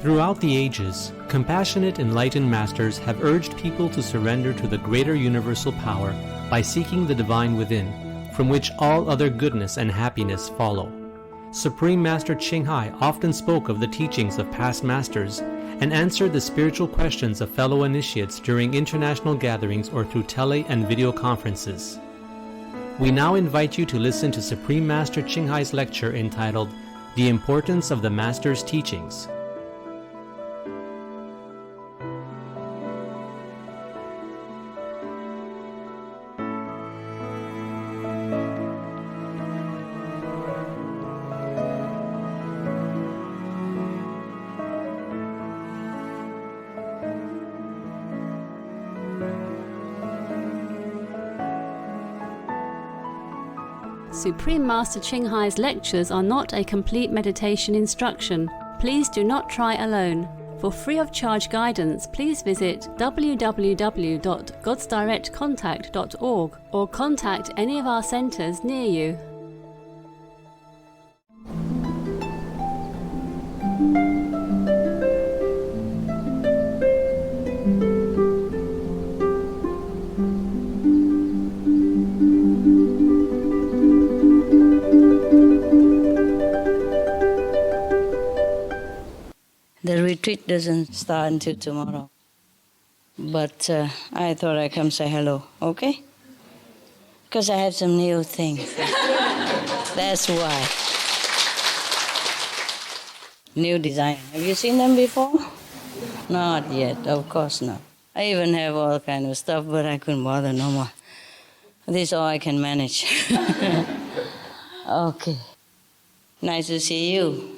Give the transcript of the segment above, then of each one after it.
Throughout the ages, compassionate enlightened masters have urged people to surrender to the greater universal power by seeking the divine within, from which all other goodness and happiness follow. Supreme Master Ching Hai often spoke of the teachings of past masters and answered the spiritual questions of fellow initiates during international gatherings or through tele and video conferences. We now invite you to listen to Supreme Master Ching Hai's lecture entitled The Importance of the Master's Teachings. Supreme Master Ching Hai's lectures are not a complete meditation instruction. Please do not try alone. For free of charge guidance, please visit www.godsdirectcontact.org or contact any of our centers near you. The retreat doesn't start until tomorrow. But I thought I'd come say hello, okay? Because I have some new things. That's why. New design. Have you seen them before? Not yet, of course not. I even have all kind of stuff, but I couldn't bother no more. This is all I can manage. Okay. Nice to see you.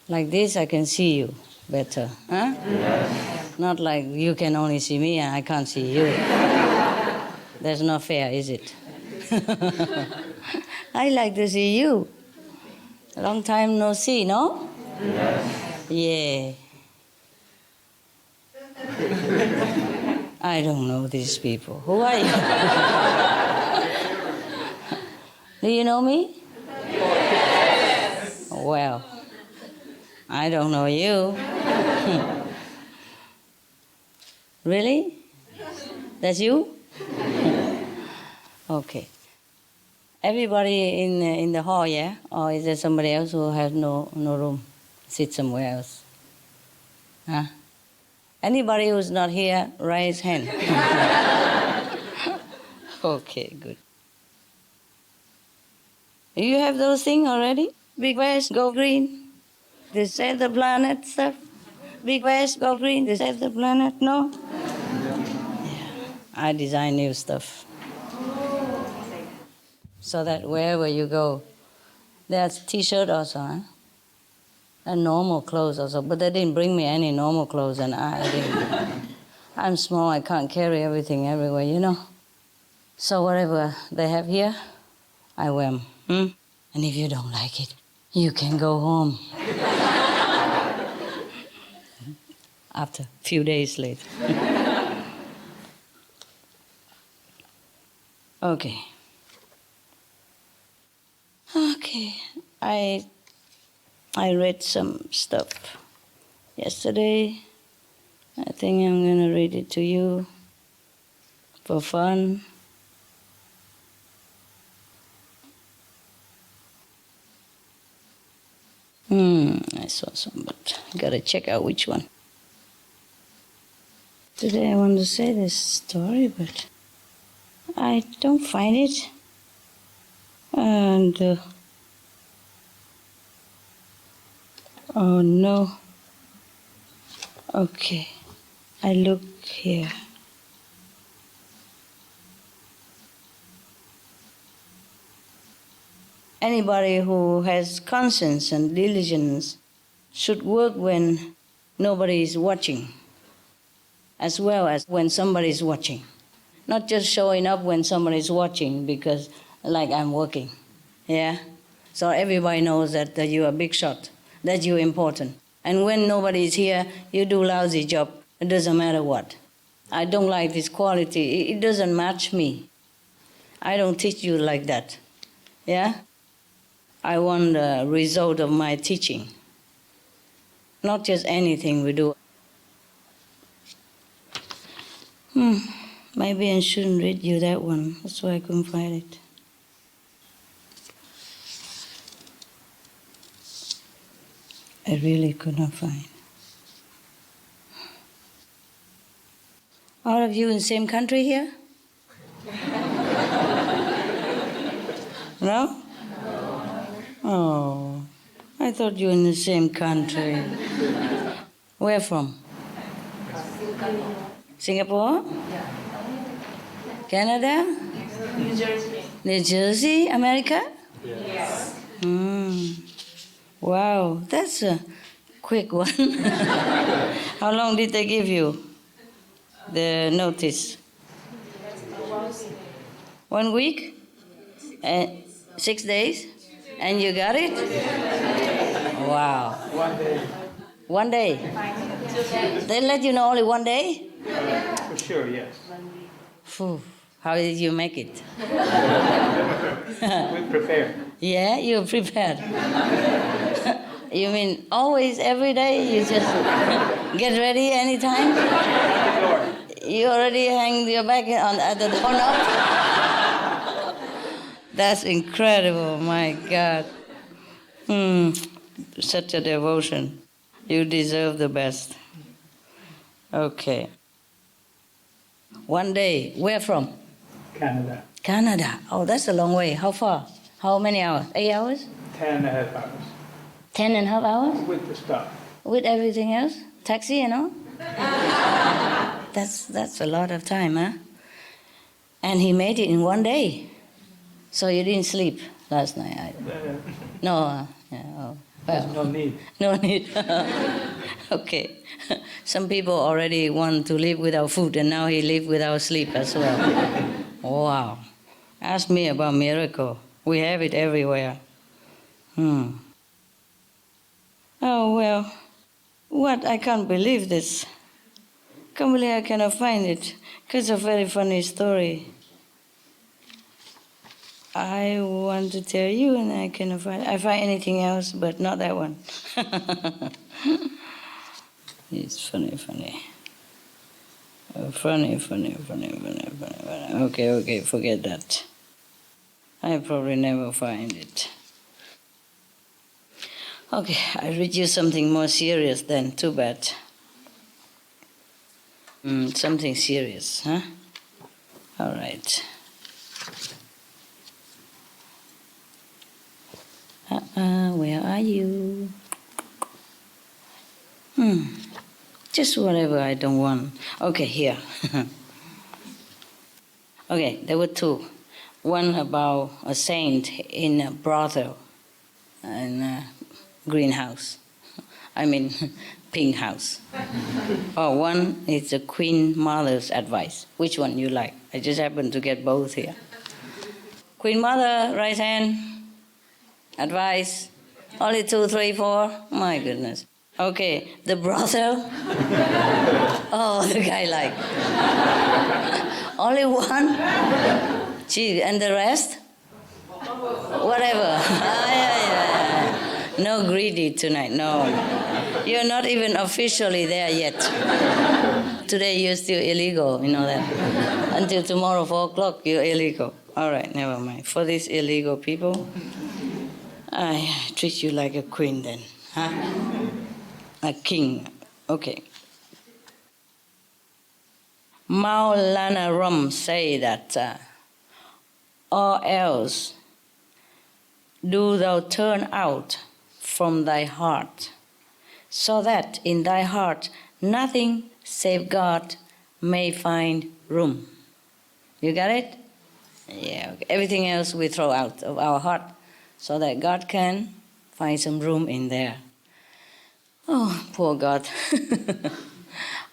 Like this, I can see you better, huh? Yes. Not like you can only see me and I can't see you. That's not fair, is it? I like to see you. Long time no see, no? Yes. Yeah. I don't know these people. Who are you? Do you know me? Yes. Well. I don't know you. Really? That's you? Okay. Everybody in the hall, yeah? Or is there somebody else who has no room? Sit somewhere else? Huh? Anybody who's not here, raise hand. Okay, good. You have those things already? Big West, go green. They save the planet stuff. Big West, go green, they save the planet, no? Yeah. I design new stuff. So that wherever you go, there's t-shirt also, huh? And normal clothes also, but they didn't bring me any normal clothes and I didn't. I'm small, I can't carry everything everywhere, you know? So whatever they have here, I wear them. And if you don't like it, you can go home. After a few days later. Okay. Okay. I read some stuff yesterday. I think I'm going to read it to you for fun. I saw some, but I got to check out which one. Today I want to say this story, but I don't find it. And, oh no. Okay, I look here. Anybody who has conscience and diligence should work when nobody is watching, as well as when somebody is watching. Not just showing up when somebody is watching because, like, I'm working, yeah? So everybody knows that you are a big shot, that you're important. And when nobody is here, you do lousy job. It doesn't matter what. I don't like this quality. It doesn't match me. I don't teach you like that, yeah? I want the result of my teaching. not just anything we do. Maybe I shouldn't read you that one. That's why I couldn't find it. I really could not find. All of you in the same country here? No? Oh, I thought you were in the same country. Where from? Singapore? Canada? New Jersey. New Jersey, America? Yes. Wow, that's a quick one. How long did they give you the notice? 1 week? 6 days? And you got it? Wow. 1 day. 1 day? They let you know only 1 day? For sure, yes. Phew. How did you make it? We prepare. Yeah, you're prepared. You mean always, every day, you just get ready anytime? You already hang your bag at the doorknob? That's incredible, my God. Such a devotion. You deserve the best. Okay. 1 day. Where from? Canada. Canada. Oh, that's a long way. How far? How many hours? 8 hours? 10.5 hours. 10.5 hours? With the stop. With everything else? Taxi and all? That's a lot of time, huh? And he made it in 1 day. So you didn't sleep last night? No. Yeah, oh, well. There's no need. No need. Okay. Some people already want to live without food, and now he live without sleep as well. Wow. Ask me about miracle. We have it everywhere. Oh, well. What? I can't believe this. Can't believe I cannot find it. It's a very funny story. I want to tell you, and I cannot find it. I find anything else, but not that one. It's funny. Funny. Okay, forget that. I probably never find it. Okay, I read you something more serious then. Too bad. Something serious, huh? All right. Where are you? Just whatever I don't want. Okay, here. Okay, there were two. One about a saint in a brothel, in a greenhouse. I mean, pink house. Or one is the Queen Mother's advice. Which one you like? I just happen to get both here. Queen Mother, right hand. Advice. Only 2, 3, 4. My goodness. Okay, the brothel. Oh, the guy like. Only one? Gee, and the rest? Whatever. Yeah. No greedy tonight, no. You're not even officially there yet. Today you're still illegal, you know that. Until tomorrow, 4 o'clock, you're illegal. All right, never mind. For these illegal people, I treat you like a queen then, huh? A king, okay. Maulana Rum say that or else do thou turn out from thy heart, so that in thy heart nothing save God may find room. You got it? Yeah, okay. Everything else we throw out of our heart so that God can find some room in there. Oh, poor God.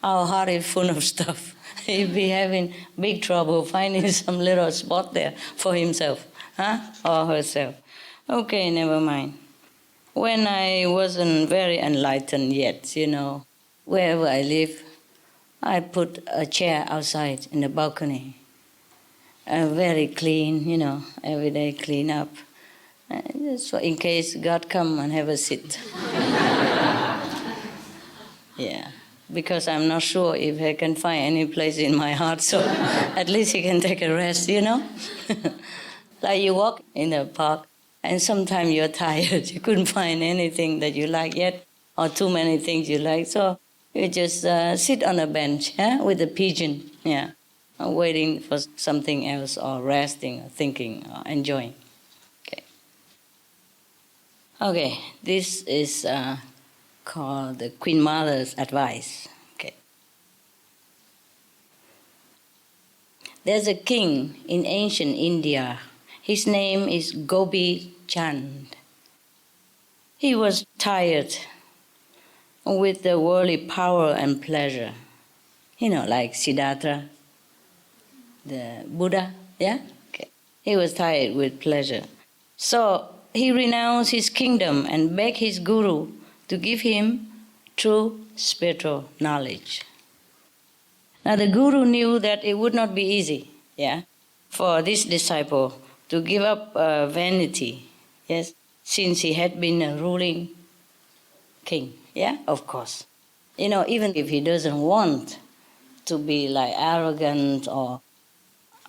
Our heart is full of stuff. He'll be having big trouble finding some little spot there for himself, huh? Or herself. Okay, never mind. When I wasn't very enlightened yet, you know, wherever I live, I put a chair outside in the balcony. Very clean, you know, every day clean up. So in case God come and have a sit. Yeah, because I'm not sure if I can find any place in my heart, so at least you can take a rest, you know? Like you walk in the park, and sometimes you're tired. You couldn't find anything that you like yet, or too many things you like, so you just sit on a bench with a pigeon, waiting for something else, or resting, or thinking, or enjoying. Okay, this is called the Queen Mother's advice. Okay. There's a king in ancient India. His name is Gopi Chand. He was tired with the worldly power and pleasure. You know, like Siddhartha, the Buddha, yeah? Okay. He was tired with pleasure. So he renounced his kingdom and begged his guru to give him true spiritual knowledge. Now the guru knew that it would not be easy, for this disciple to give up vanity, since he had been a ruling king, of course. You know, even if he doesn't want to be like arrogant or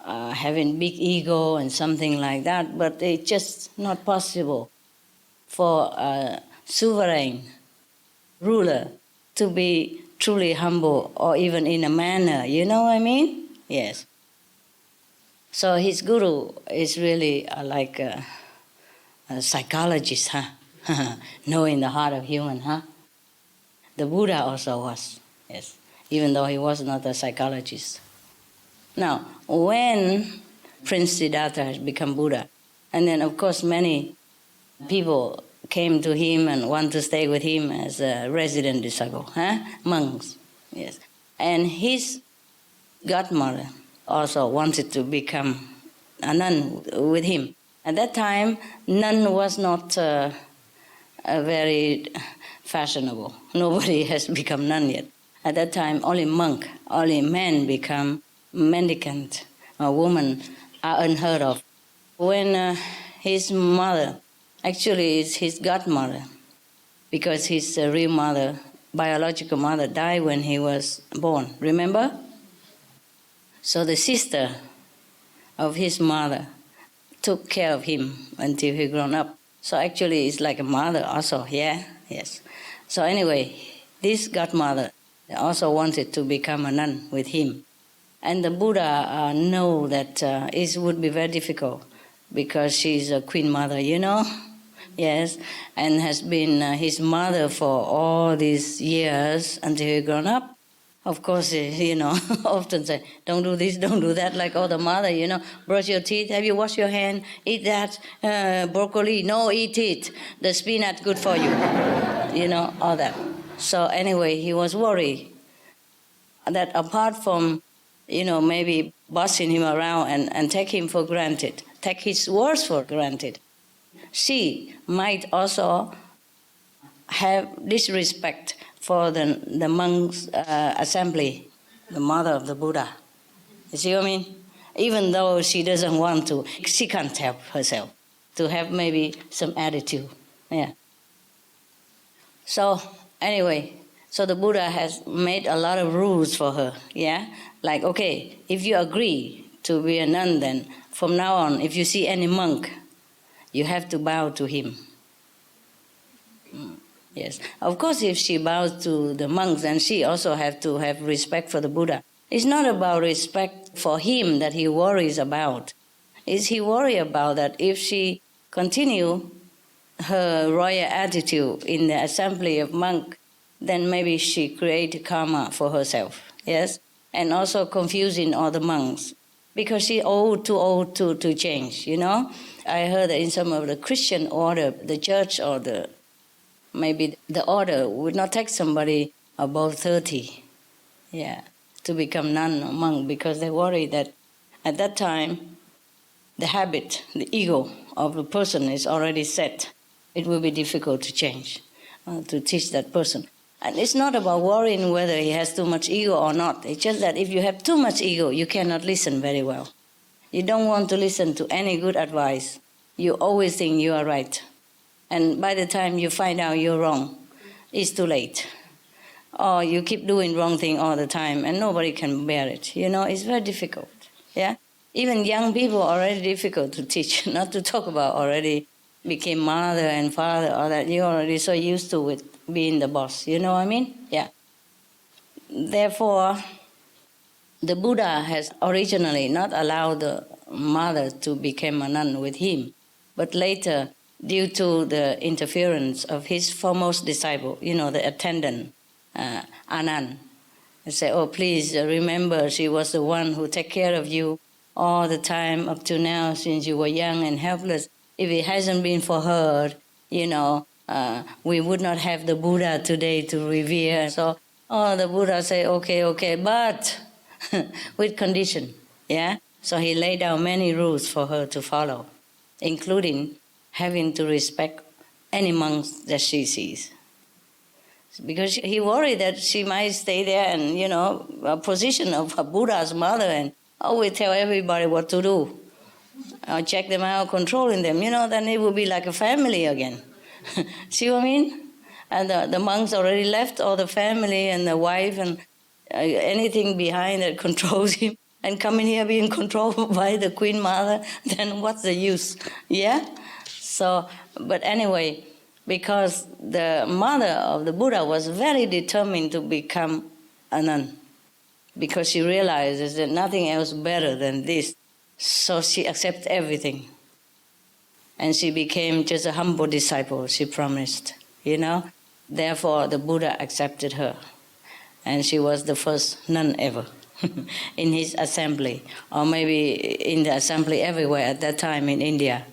having big ego and something like that, but it's just not possible for a sovereign ruler to be truly humble or even in a manner, you know what I mean? Yes. So his guru is really like a psychologist, knowing the heart of human, The Buddha also was, yes, even though he was not a psychologist. Now, when Prince Siddhartha has become Buddha, and then of course many people came to him and want to stay with him as a resident disciple, monks, yes. And his godmother also wanted to become a nun with him. At that time, nun was not very fashionable. Nobody has become nun yet. At that time, only monk, only men become mendicant, or women are unheard of. When his mother, actually it's his godmother, because his real mother, biological mother, died when he was born, remember? So the sister of his mother took care of him until he grown up. So actually it's like a mother also, yes. So anyway, this godmother also wanted to become a nun with him. And the Buddha know that it would be very difficult because she's a queen mother, you know? Yes, and has been his mother for all these years until he grown up. Of course, often say, don't do this, don't do that, like all the mother, brush your teeth, have you washed your hand, eat that, broccoli, no, eat it, the spinach, good for you, all that. So anyway, he was worried that apart from, maybe bossing him around and take him for granted, take his words for granted, she might also have disrespect for the monks' assembly, the mother of the Buddha. You see what I mean? Even though she doesn't want to, she can't help herself to have maybe some attitude. Yeah. So anyway, so the Buddha has made a lot of rules for her. Yeah, like okay, if you agree to be a nun, then from now on, if you see any monk, you have to bow to him. Yes, of course, if she bows to the monks, then she also have to have respect for the Buddha. It's not about respect for him that he worries about. Is he worried about that if she continue her royal attitude in the assembly of monks, then maybe she create karma for herself, yes? And also confusing all the monks, because she's too old to change, I heard that in some of the Christian order, the church or maybe the order would not take somebody above 30, to become nun or monk, because they worry that at that time, the habit, the ego of the person is already set. It will be difficult to change, to teach that person. And it's not about worrying whether he has too much ego or not. It's just that if you have too much ego, you cannot listen very well. You don't want to listen to any good advice. You always think you are right. And by the time you find out you're wrong, it's too late. or you keep doing wrong thing all the time and nobody can bear it. It's very difficult. Yeah? Even young people are already difficult to teach, not to talk about already became mother and father, or that you're already so used to it being the boss. You know what I mean? Yeah. Therefore, the Buddha has originally not allowed the mother to become a nun with him, but later, due to the interference of his foremost disciple, the attendant, Anand, and say, oh, please remember she was the one who took care of you all the time up to now since you were young and helpless. If it hasn't been for her, we would not have the Buddha today to revere. So, the Buddha say, okay, but with condition, yeah? So he laid down many rules for her to follow, including having to respect any monks that she sees. Because he worried that she might stay there and, a position of a Buddha's mother and always tell everybody what to do. Or check them out, controlling them, then it would be like a family again. See what I mean? And the monks already left all the family and the wife and anything behind that controls him. And coming here being controlled by the Queen Mother, then what's the use? Yeah? So, but anyway, because the mother of the Buddha was very determined to become a nun, because she realizes that nothing else better than this. So she accepted everything. And she became just a humble disciple, she promised, Therefore, the Buddha accepted her. And she was the first nun ever in his assembly, or maybe in the assembly everywhere at that time in India.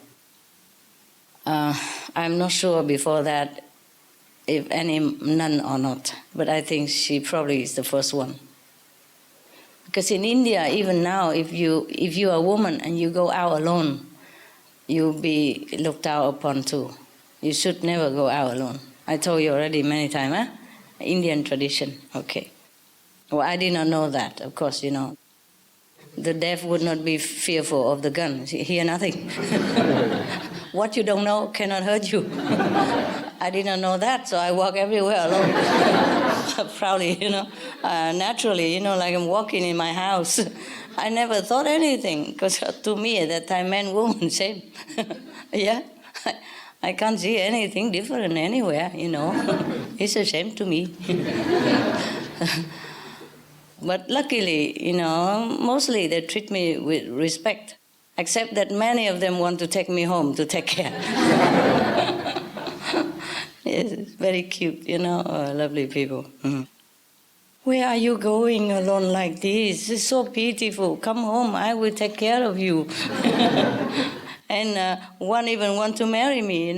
I'm not sure before that if any nun or not, but I think she probably is the first one. Because in India, even now, if you are a woman and you go out alone, you'll be looked out upon too. You should never go out alone. I told you already many times, huh? Indian tradition, okay. Well, I did not know that, of course, The deaf would not be fearful of the gun. Hear nothing. What you don't know cannot hurt you. I did not know that, so I walk everywhere alone. Proudly, naturally, like I'm walking in my house. I never thought anything, because to me at that time, man, woman, same. Yeah? I can't see anything different anywhere, It's a shame to me. But luckily, mostly they treat me with respect, except that many of them want to take me home to take care. Yes, it's very cute, lovely people. Mm. Where are you going alone like this? It's so beautiful. Come home, I will take care of you. And one even want to marry me,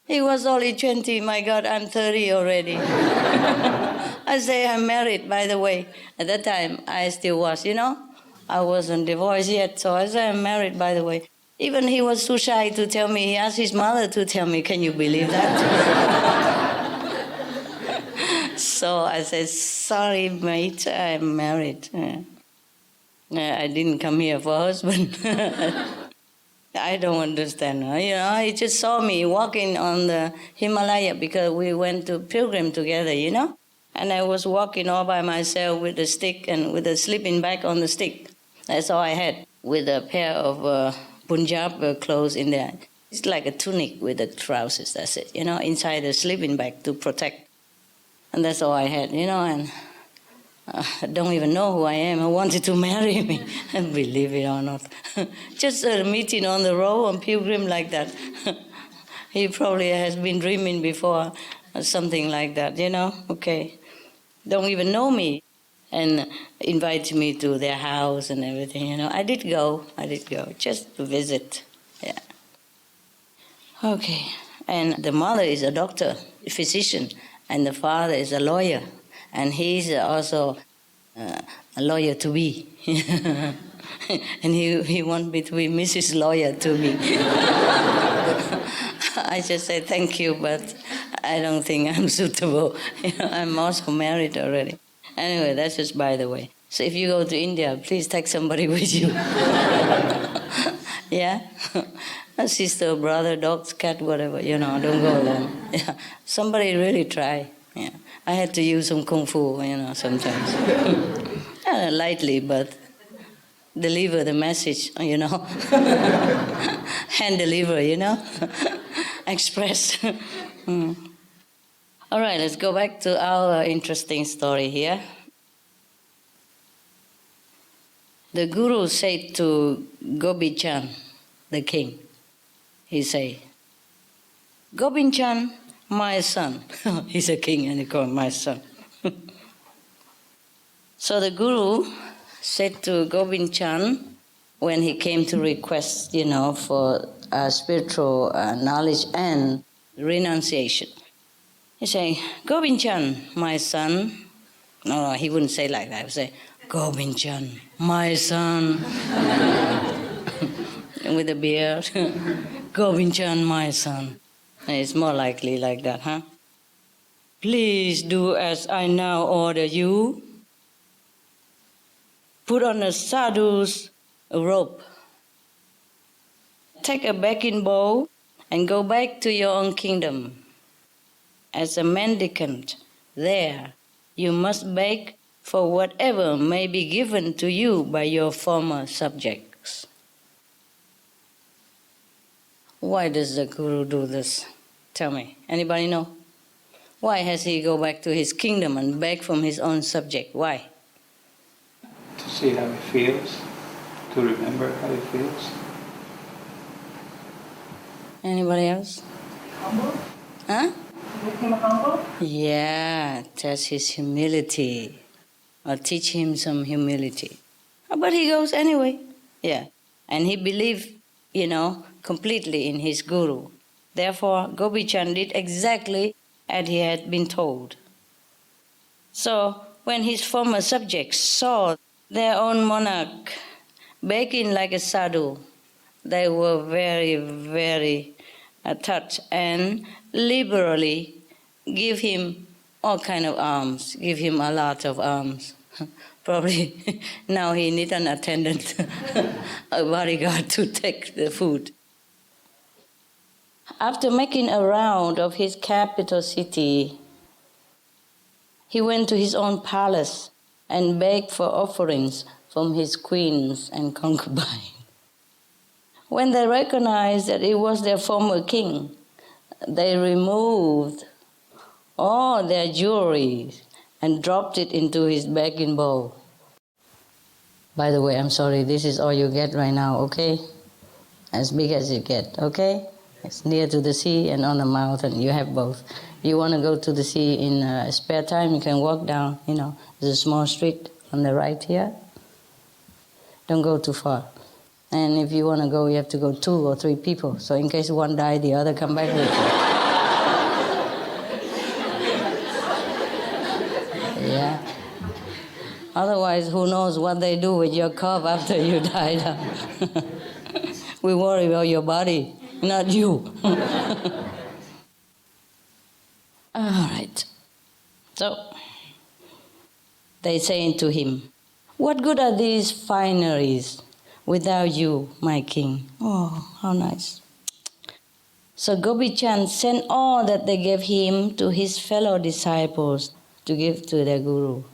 He was only 20, my God, I'm 30 already. I say I'm married, by the way. At that time, I still was, I wasn't divorced yet, so I say I'm married, by the way. Even he was too shy to tell me. He asked his mother to tell me. Can you believe that? So I said, sorry, mate, I'm married. I didn't come here for a husband. I don't understand. He just saw me walking on the Himalaya because we went to pilgrim together, And I was walking all by myself with a stick and with a sleeping bag on the stick. That's all I had, with a pair of Punjab clothes in there. It's like a tunic with the trousers, that's it, inside a sleeping bag to protect. And that's all I had, and I don't even know who I am. I wanted to marry me, believe it or not. Just a meeting on the road on pilgrim like that. He probably has been dreaming before, or something like that, okay. Don't even know me. And invite me to their house and everything, I did go, just to visit, yeah. Okay, and the mother is a doctor, a physician, and the father is a lawyer, and he's also a lawyer to be. And he wants me to be Mrs. Lawyer to be. I just say thank you, but I don't think I'm suitable. I'm also married already. Anyway, that's just by the way. So if you go to India, please take somebody with you. Yeah? A sister, brother, dog, cat, whatever, don't go alone. Yeah. Somebody really try. Yeah, I had to use some kung fu, sometimes. Lightly, but deliver the message, hand deliver, express. All right, let's go back to our interesting story here. The guru said to Gobind-chan, the king, he said, Gobind-chan, my son. He's a king and he called my son. So the guru said to Gobind-chan, when he came to request, for spiritual knowledge and renunciation, he said, Gobind-chan, my son. No, he wouldn't say like that. He would say, Gobind-chan, my son. With a beard. Gobind-chan, my son. It's more likely like that, huh? Please do as I now order you. Put on a sadhu's robe. Take a begging bowl and go back to your own kingdom. As a mendicant, there you must beg for whatever may be given to you by your former subjects. Why does the guru do this? Tell me. Anybody know? Why has he go back to his kingdom and beg from his own subject? Why? To see how he feels, to remember how he feels. Anybody else? Humble? Huh? Make him humble? Yeah, test his humility. Or teach him some humility. But he goes anyway. Yeah. And he believed, completely in his guru. Therefore, Gobind-chan did exactly as he had been told. So, when his former subjects saw their own monarch begging like a sadhu, they were very, very touched and liberally give him all kind of alms, give him a lot of alms. Probably now he needs an attendant, a bodyguard to take the food. After making a round of his capital city, he went to his own palace and begged for offerings from his queens and concubines. When they recognized that it was their former king, they removed all their jewelry and dropped it into his begging bowl. By the way, I'm sorry, this is all you get right now, okay? As big as you get, okay? It's near to the sea and on the mountain, you have both. If you want to go to the sea in spare time, you can walk down, there's a small street on the right here. Don't go too far. And if you want to go, you have to go 2 or 3 people. So in case one dies, the other come back with you. Yeah. Otherwise, who knows what they do with your corpse after you die. We worry about your body, not you. All right. So, they saying to him, what good are these fineries without you, my king? Oh, how nice. So Gobind-chan sent all that they gave him to his fellow disciples to give to their guru.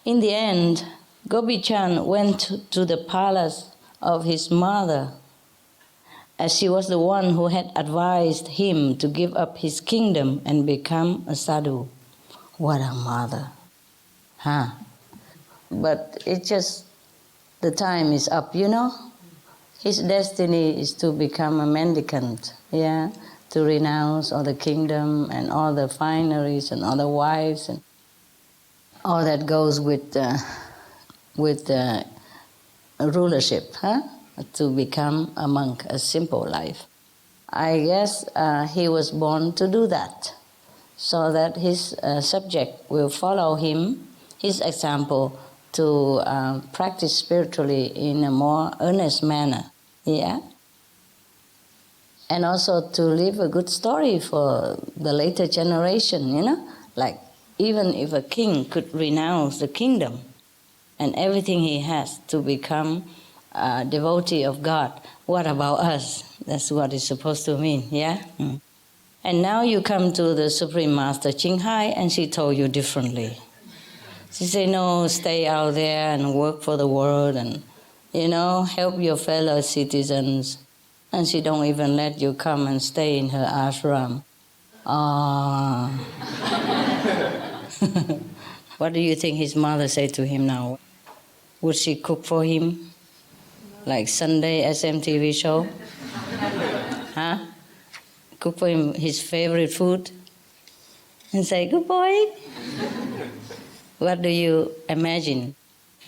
In the end, Gobind-chan went to the palace of his mother, as she was the one who had advised him to give up his kingdom and become a sadhu. What a mother. Huh? But it's just, the time is up, His destiny is to become a mendicant, to renounce all the kingdom and all the fineries and all the wives and all that goes with rulership, to become a monk, a simple life. I guess he was born to do that, so that his subject will follow him, his example, to practice spiritually in a more earnest manner, and also to leave a good story for the later generation, like even if a king could renounce the kingdom and everything he has to become a devotee of God, what about us? That's what it's supposed to mean, And now you come to the Supreme Master Ching Hai, and she told you differently. She said, no, stay out there and work for the world and, help your fellow citizens. And she don't even let you come and stay in her ashram. What do you think his mother said to him now? Would she cook for him? Like Sunday SMTV show? Huh? Cook for him his favorite food? And say, good boy. What do you imagine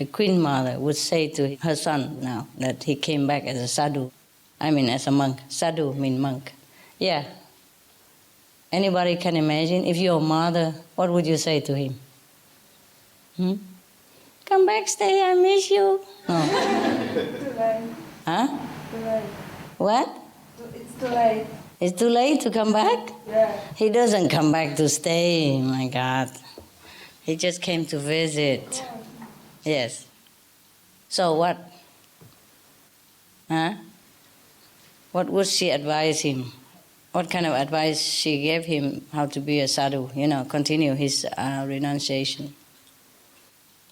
a queen mother would say to her son now that he came back as a sadhu? As a monk. Sadhu means monk. Yeah. Anybody can imagine? If you're a mother, what would you say to him? Come back, stay, I miss you. No. Too late. Huh? Too late. What? It's too late. It's too late to come back? Yeah. He doesn't come back to stay, my God. He just came to visit. Yes. So what? Huh? What would she advise him? What kind of advice she gave him how to be a sadhu, continue his renunciation.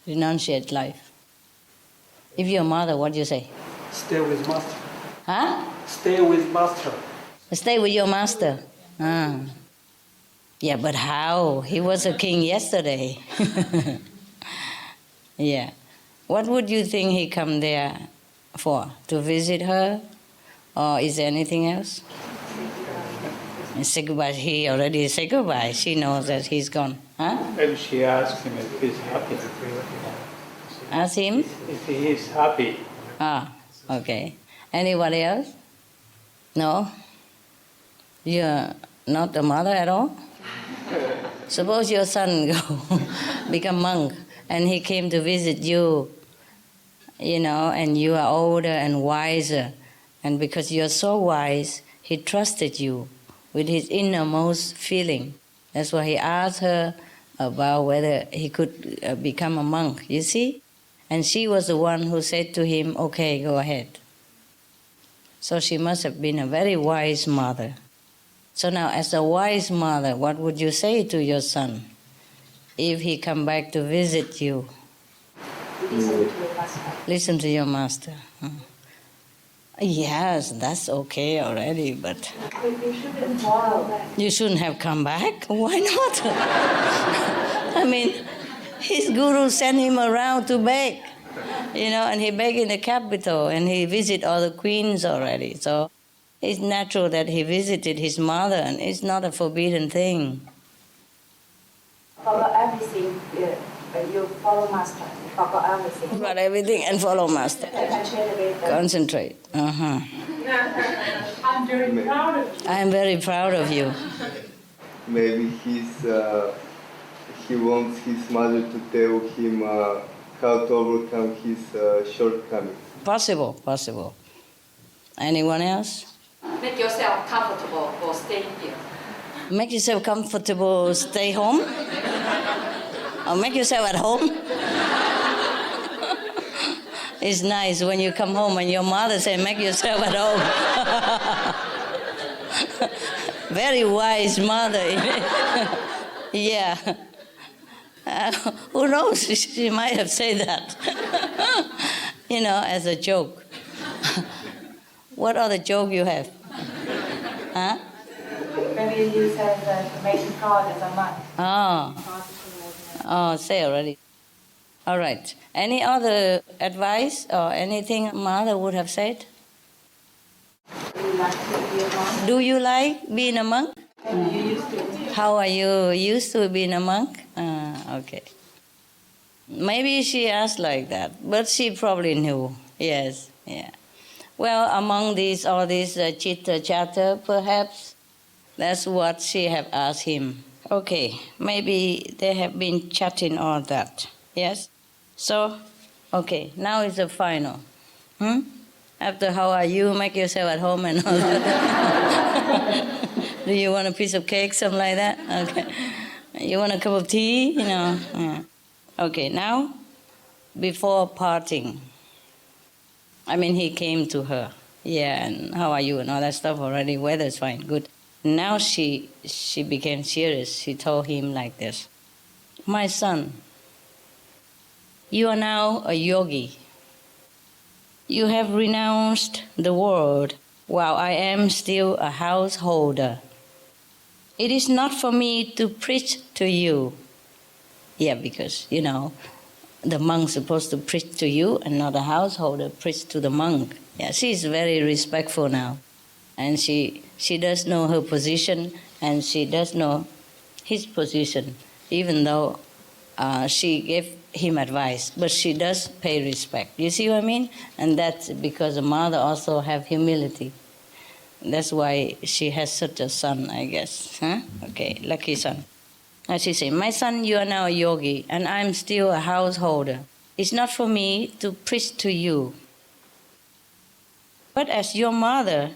Renunciate life. If you're a mother, what do you say? Stay with master. Huh? Stay with master. Stay with your master. Yeah, but how? He was a king yesterday. Yeah. What would you think he come there for? To visit her? Or is there anything else? Say goodbye. He already said goodbye. She knows that he's gone. Huh? Maybe she asked him if he's happy. Ask him? If he is happy. Okay. Anybody else? No? You're not a mother at all? Suppose your son go become monk and he came to visit you, and you are older and wiser, and because you're so wise, he trusted you with his innermost feeling. That's why he asked her about whether he could become a monk, you see? And she was the one who said to him, okay, go ahead. So she must have been a very wise mother. So now, as a wise mother, what would you say to your son if he come back to visit you? Listen to your master. Yes, that's okay already, but you shouldn't have come back. Why not? His guru sent him around to beg, and he begged in the capital, and he visited all the queens already. So it's natural that he visited his mother, and it's not a forbidden thing. Follow everything. You follow master. You follow everything. Follow everything and follow master. Concentrate. I'm very proud of you. I am very proud of you. Maybe he wants his mother to tell him how to overcome his shortcomings. Possible. Anyone else? Make yourself comfortable for staying here. Make yourself comfortable, stay home? Or make yourself at home? It's nice when you come home and your mother says, make yourself at home. Very wise mother. Yeah. Who knows? She might have said that. As a joke. What other joke you have? Huh? Maybe you said that making God as a monk. Oh, say already. All right. Any other advice or anything mother would have said? Do you like being a monk? How are you used to being a monk? Okay. Maybe she asked like that, but she probably knew. Yes, yeah. Well, among all these chitter-chatter, perhaps that's what she have asked him. Okay, maybe they have been chatting all that. Yes? So, okay, now is the final. After how are you, make yourself at home and all that. Do you want a piece of cake, something like that? Okay. You want a cup of tea? Yeah. Okay, now, before parting, he came to her. Yeah, and how are you and all that stuff already. Weather's fine, good. Now she became serious. She told him like this, "My son, you are now a yogi. You have renounced the world while I am still a householder. It is not for me to preach to you." Yeah, because, the monk's supposed to preach to you and not a householder preach to the monk. Yeah, she's very respectful now. And she does know her position and she does know his position, even though she gave him advice, but she does pay respect. You see what I mean? And that's because the mother also have humility. That's why she has such a son, I guess. Huh? Okay, lucky son. And she said, "My son, you are now a yogi, and I'm still a householder. It's not for me to preach to you. But as your mother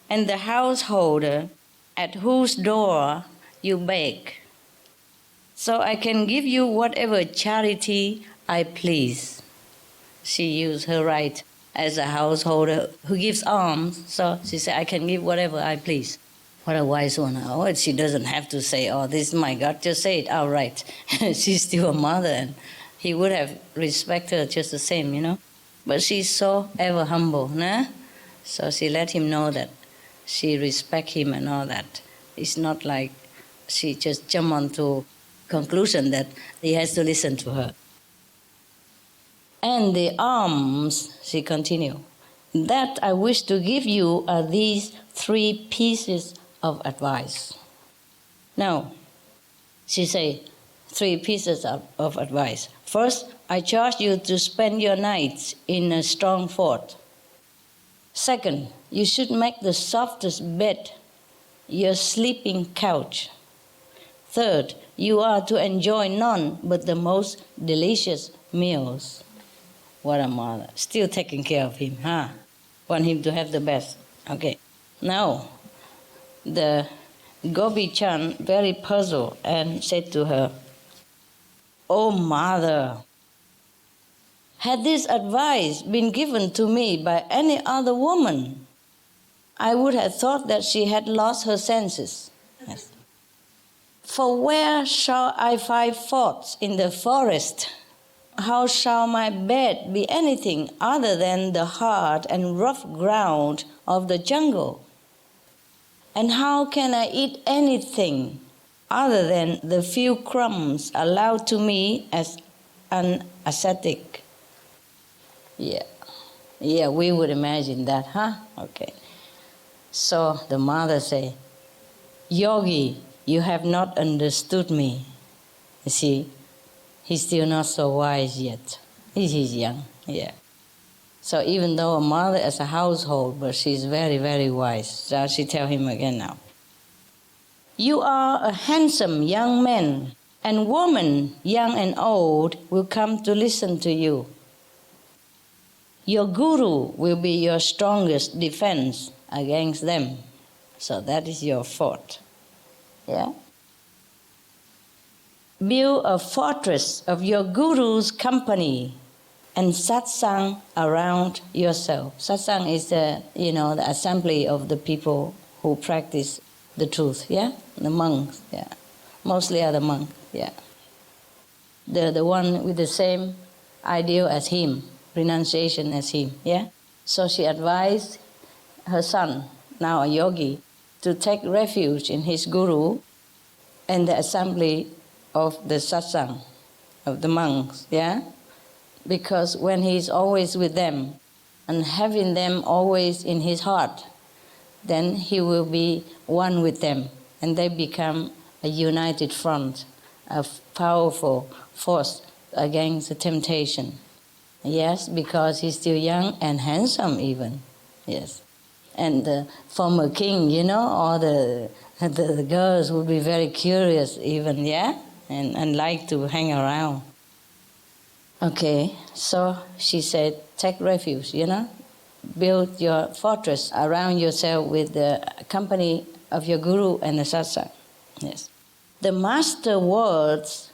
and the householder at whose door you beg, so I can give you whatever charity I please." She used her right as a householder who gives alms, so she said, "I can give whatever I please." What a wise one. Oh, she doesn't have to say, "Oh, this is my God," just say it outright. She's still a mother, and he would have respected her just the same, But she's so ever humble, nah? So she let him know that she respects him and all that. It's not like she just jumped onto conclusion that he has to listen to her. "And the alms," she continued, "that I wish to give you are these 3 pieces of advice." Now, she said 3 pieces of advice. First, I charge you to spend your nights in a strong fort. Second, you should make the softest bed your sleeping couch. Third, you are to enjoy none but the most delicious meals. What a mother. Still taking care of him, huh? Want him to have the best. Okay. Now, the Gopi-chan, very puzzled, and said to her, "Oh, mother, had this advice been given to me by any other woman, I would have thought that she had lost her senses. Yes. For where shall I find forts in the forest? How shall my bed be anything other than the hard and rough ground of the jungle? And how can I eat anything other than the few crumbs allowed to me as an ascetic?" Yeah, we would imagine that, huh? Okay. So the mother said, "Yogi, you have not understood me." You see, he's still not so wise yet. He's young, yeah. So even though a mother is a household, but she's very, very wise. So she tell him again now. "You are a handsome young man, and women, young and old, will come to listen to you. Your guru will be your strongest defense against them. So that is your fort. Yeah? Build a fortress of your guru's company and satsang around yourself." Satsang is the assembly of the people who practice the truth, yeah? The monks, yeah. Mostly are the monks, yeah. The one with the same ideal as him, renunciation as him, yeah? So she advised her son, now a yogi, to take refuge in his guru and the assembly of the satsang, of the monks, yeah? Because when he's always with them and having them always in his heart, then he will be one with them and they become a united front, a powerful force against the temptation. Yes, because he's still young and handsome even, yes. And the former king, all the girls would be very curious even, yeah? And like to hang around. Okay, so she said, take refuge, build your fortress around yourself with the company of your guru and the satsang. Yes. The master words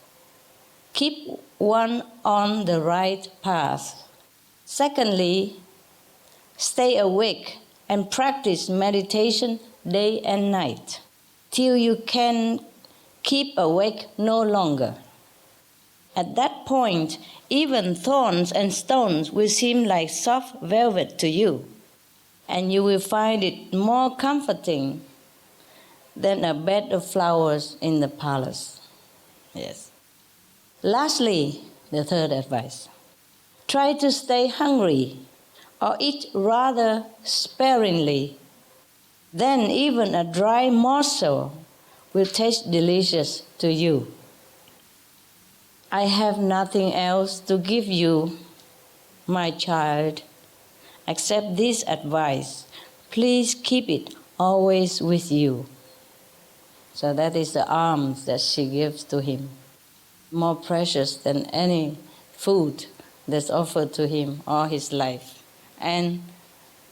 keep one on the right path. Secondly, stay awake and practice meditation day and night. till you can keep awake no longer. At that point, even thorns and stones will seem like soft velvet to you, and you will find it more comforting than a bed of flowers in the palace. Yes. Lastly, the third advice. Try to stay hungry or eat rather sparingly. Then even a dry morsel will taste delicious to you. I have nothing else to give you, my child, except this advice. Please keep it always with you. So that is the alms that she gives to him, more precious than any food that's offered to him all his life and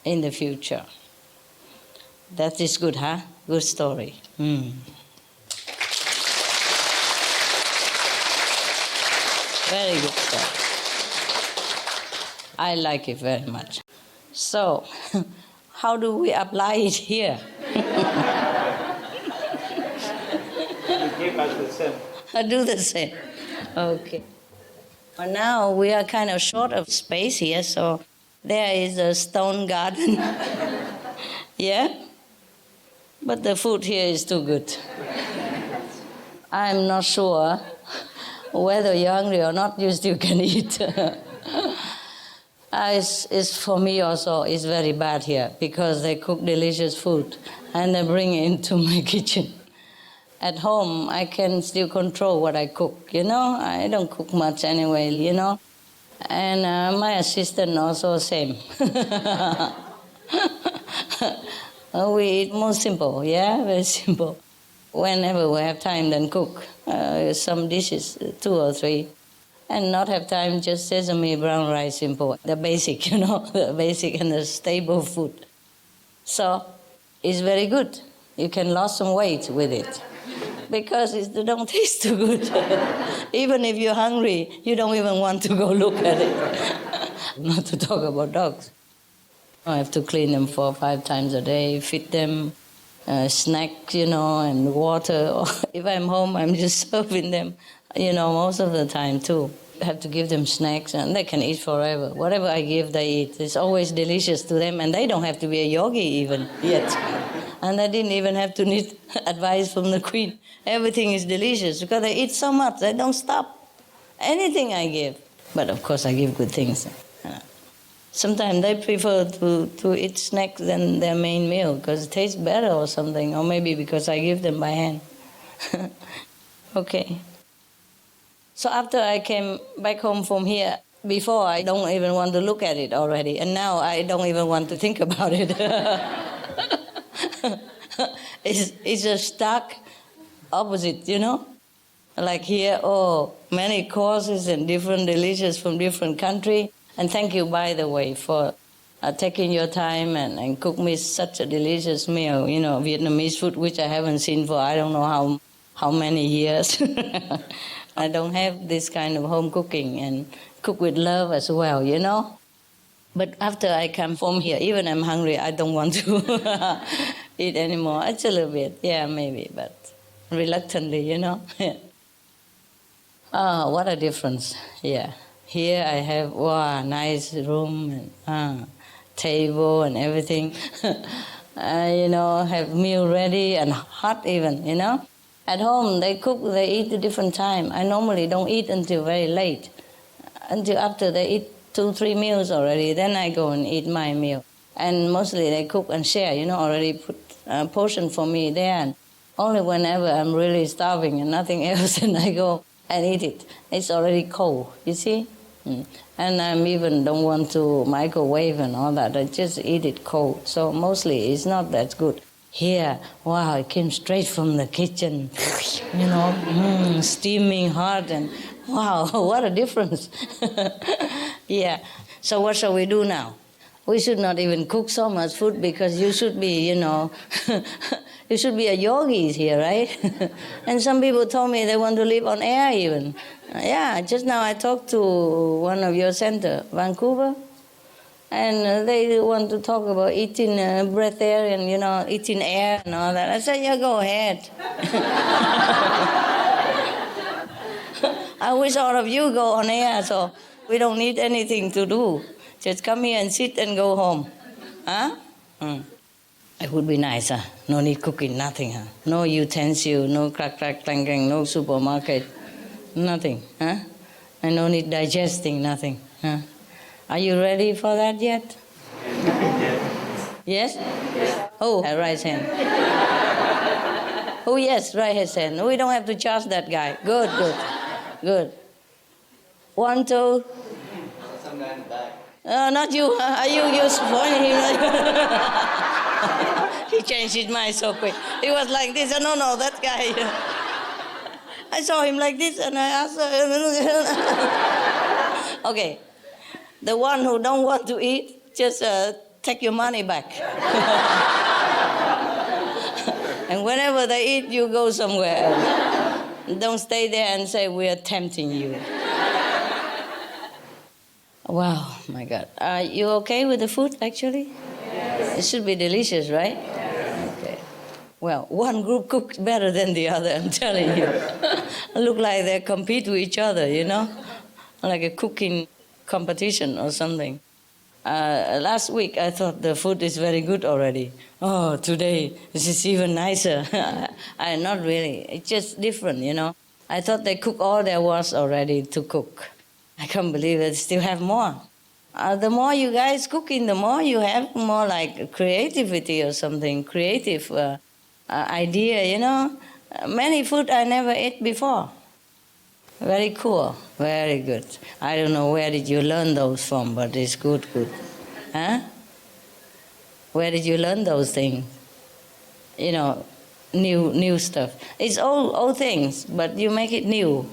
in the future. That is good, huh? Good story. Very good story. I like it very much. So, how do we apply it here? Give us the same. I do the same. Okay. Well, now we are kind of short of space here, so there is a stone garden. Yeah? But the food here is too good. I'm not sure whether you're hungry or not, you still can eat. It's for me also, it's very bad here because they cook delicious food and they bring it into my kitchen. At home, I can still control what I cook, you know? I don't cook much anyway, you know? And my assistant also same. We eat more simple, yeah? Very simple. Whenever we have time, then cook some dishes, 2 or 3. And not have time, just sesame, brown rice, simple. The basic, you know, the basic and the stable food. So it's very good. You can lose some weight with it. Because it don't taste too good. Even if you're hungry, you don't even want to go look at it. Not to talk about dogs. I have to clean them 4 or 5 times a day, feed them snacks, you know, and water. If I'm home, I'm just serving them, you know, most of the time too. I have to give them snacks and they can eat forever. Whatever I give, they eat. It's always delicious to them and they don't have to be a yogi even yet. And I didn't even have to need advice from the queen. Everything is delicious because they eat so much, they don't stop. Anything I give. But of course I give good things. Sometimes they prefer to eat snacks than their main meal because it tastes better or something. Or maybe because I give them by hand. Okay. So after I came back home from here, before I don't even want to look at it already. And now I don't even want to think about it. It's a stark opposite, you know? Like here, many courses and different delicious from different country. And thank you, by the way, for taking your time and cook me such a delicious meal, you know, Vietnamese food, which I haven't seen for I don't know how many years. I don't have this kind of home cooking and cook with love as well, you know? But after I come from here, even I'm hungry, I don't want to eat anymore. It's a little bit, yeah, maybe, but reluctantly, you know? Oh, what a difference, yeah. Here I have, nice room and table and everything. You know, have meal ready and hot even, you know? At home, they cook, they eat at a different time. I normally don't eat until very late, until after they eat 2-3 meals already. Then I go and eat my meal. And mostly they cook and share, you know, already put a portion for me there. And only whenever I'm really starving and nothing else, then I go and eat it. It's already cold, you see? And I even don't want to microwave and all that. I just eat it cold. So mostly it's not that good. Here, wow, it came straight from the kitchen, you know, steaming hot, and wow, what a difference. Yeah, so what shall we do now? We should not even cook so much food because you should be, you know, you should be a yogi here, right? And some people told me they want to live on air even. Yeah, just now I talked to one of your center, Vancouver. And they want to talk about eating breatharian, eating air and all that. I said, yeah, go ahead. I wish all of you go on air, so we don't need anything to do. Just come here and sit and go home. Huh? It would be nice, huh? No need cooking, nothing, huh? No utensil, no crack, clang, clang, no supermarket, nothing, huh? And no need digesting, nothing, huh? Are you ready for that yet? Yes? Oh, right hand. Oh, yes, right hand. We don't have to charge that guy. Good, good, good. 1, 2. Not you. Are you spoiling him? He changed his mind so quick. He was like this. No, that guy. I saw him like this, and I asked her. Okay. The one who don't want to eat, just take your money back. And whenever they eat, you go somewhere else. Don't stay there and say, we are tempting you. Wow, my God. Are you okay with the food, actually? Yes. It should be delicious, right? Yes. Okay. Well, one group cooks better than the other, I'm telling you. Look like they compete with each other, like a cooking competition or something. Last week, I thought the food is very good already. Oh, today, this is even nicer. Not really. It's just different, I thought they cook all there was already to cook. I can't believe it. Still have more. The more you guys cooking, the more you have more like creativity or something, creative idea, Many food I never ate before. Very cool, very good. I don't know where did you learn those from, but it's good. Huh? Where did you learn those things? New stuff. It's old things, but you make it new.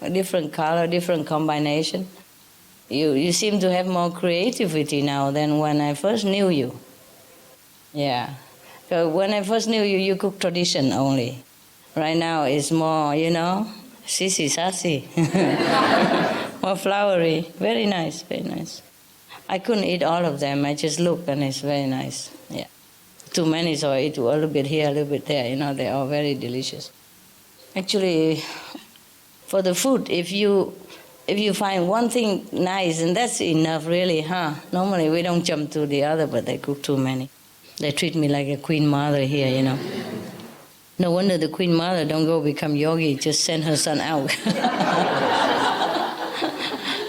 A different color, different combination. You seem to have more creativity now than when I first knew you. Yeah. So when I first knew you, you cook tradition only. Right now it's more, sissy, sassy. More flowery. Very nice, very nice. I couldn't eat all of them. I just looked and it's very nice. Yeah. Too many, so I eat a little bit here, a little bit there. They are very delicious. Actually, for the food, if you find one thing nice, and that's enough really, huh? Normally we don't jump to the other, but they cook too many. They treat me like a queen mother here, No wonder the queen mother don't go become yogi, just send her son out.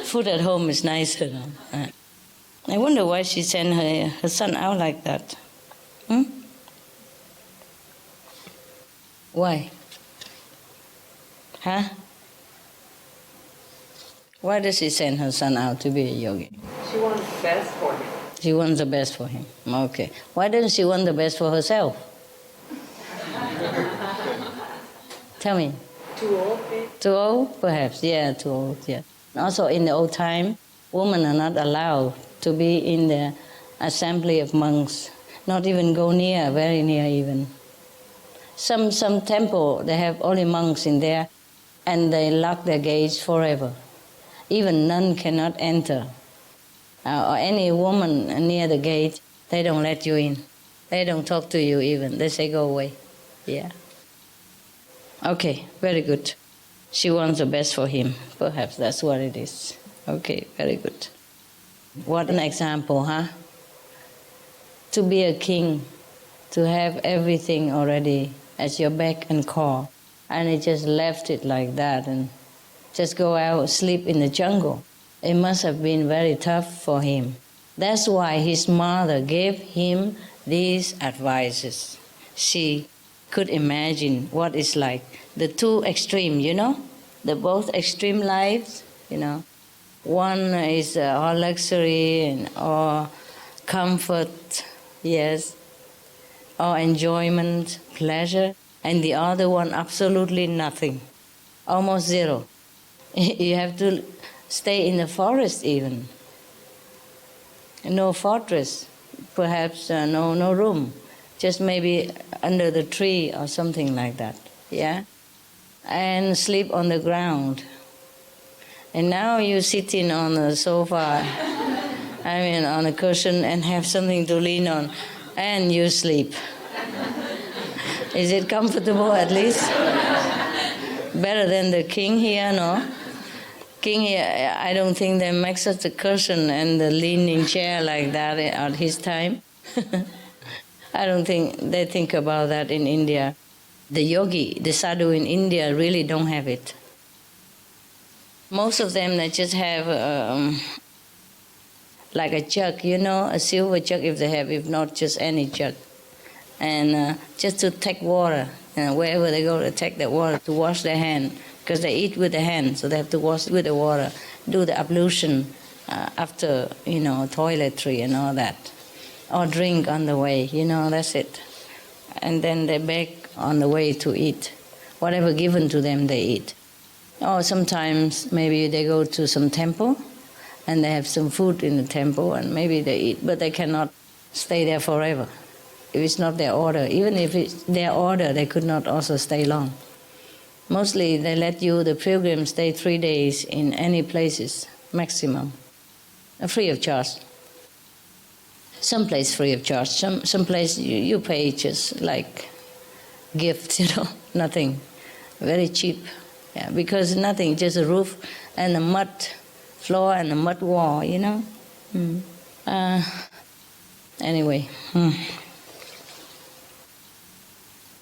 Food at home is nicer. I wonder why she sent her son out like that. Why? Huh? Why does she send her son out to be a yogi? She wants the best for him. She wants the best for him. Okay. Why doesn't she want the best for herself? Tell me. Too old, maybe? Too old? Perhaps. Yeah, too old, yeah. Also, in the old time, women are not allowed to be in the assembly of monks. Not even go near, very near even. Some temple, they have only monks in there, and they lock their gates forever. Even nun cannot enter. Or any woman near the gate, they don't let you in. They don't talk to you even. They say, go away. Yeah. Okay, very good. She wants the best for him. Perhaps that's what it is. Okay, very good. What an example, huh? To be a king, to have everything already at your beck and call, and he just left it like that and just go out, sleep in the jungle. It must have been very tough for him. That's why his mother gave him these advices. She could imagine what it's like. The two extreme, the both extreme lives, One is all luxury and all comfort, yes, all enjoyment, pleasure, and the other one absolutely nothing, almost zero. You have to stay in the forest even. No fortress, perhaps no room, just maybe under the tree or something like that, yeah? And sleep on the ground. And now you're sitting on the sofa I mean, on a cushion and have something to lean on, and you sleep. Is it comfortable at least? Better than the king here, no? King here, I don't think they make such a cushion and the leaning chair like that at his time. I don't think they think about that in India. The yogi, the sadhu in India really don't have it. Most of them, they just have like a jug, you know, a silver jug if they have, if not just any jug. And just to take water, wherever they go to take the water, to wash their hand, because they eat with the hand, so they have to wash with the water, do the ablution after, you know, toiletry and all that. Or drink on the way, you know, that's it. And then they beg on the way to eat. Whatever given to them, they eat. Or sometimes maybe they go to some temple and they have some food in the temple and maybe they eat, but they cannot stay there forever. If it's not their order, even if it's their order, they could not also stay long. Mostly they let you, the pilgrim, stay 3 days in any places, maximum, free of charge. Some place free of charge, some place you pay just like gift, you know, nothing, very cheap. Yeah, because nothing, just a roof and a mud floor and a mud wall, you know. Anyway.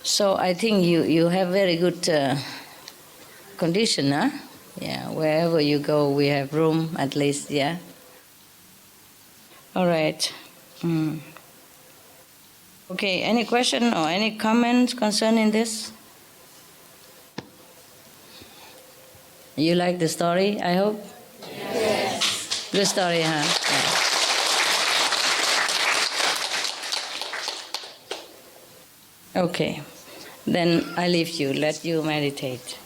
So I think you have very good condition, huh? Yeah, wherever you go, we have room at least, yeah. All right. Okay, any question or any comments concerning this? You like the story, I hope? Yes. Good story, huh? Yeah. Okay. Then I leave you, let you meditate.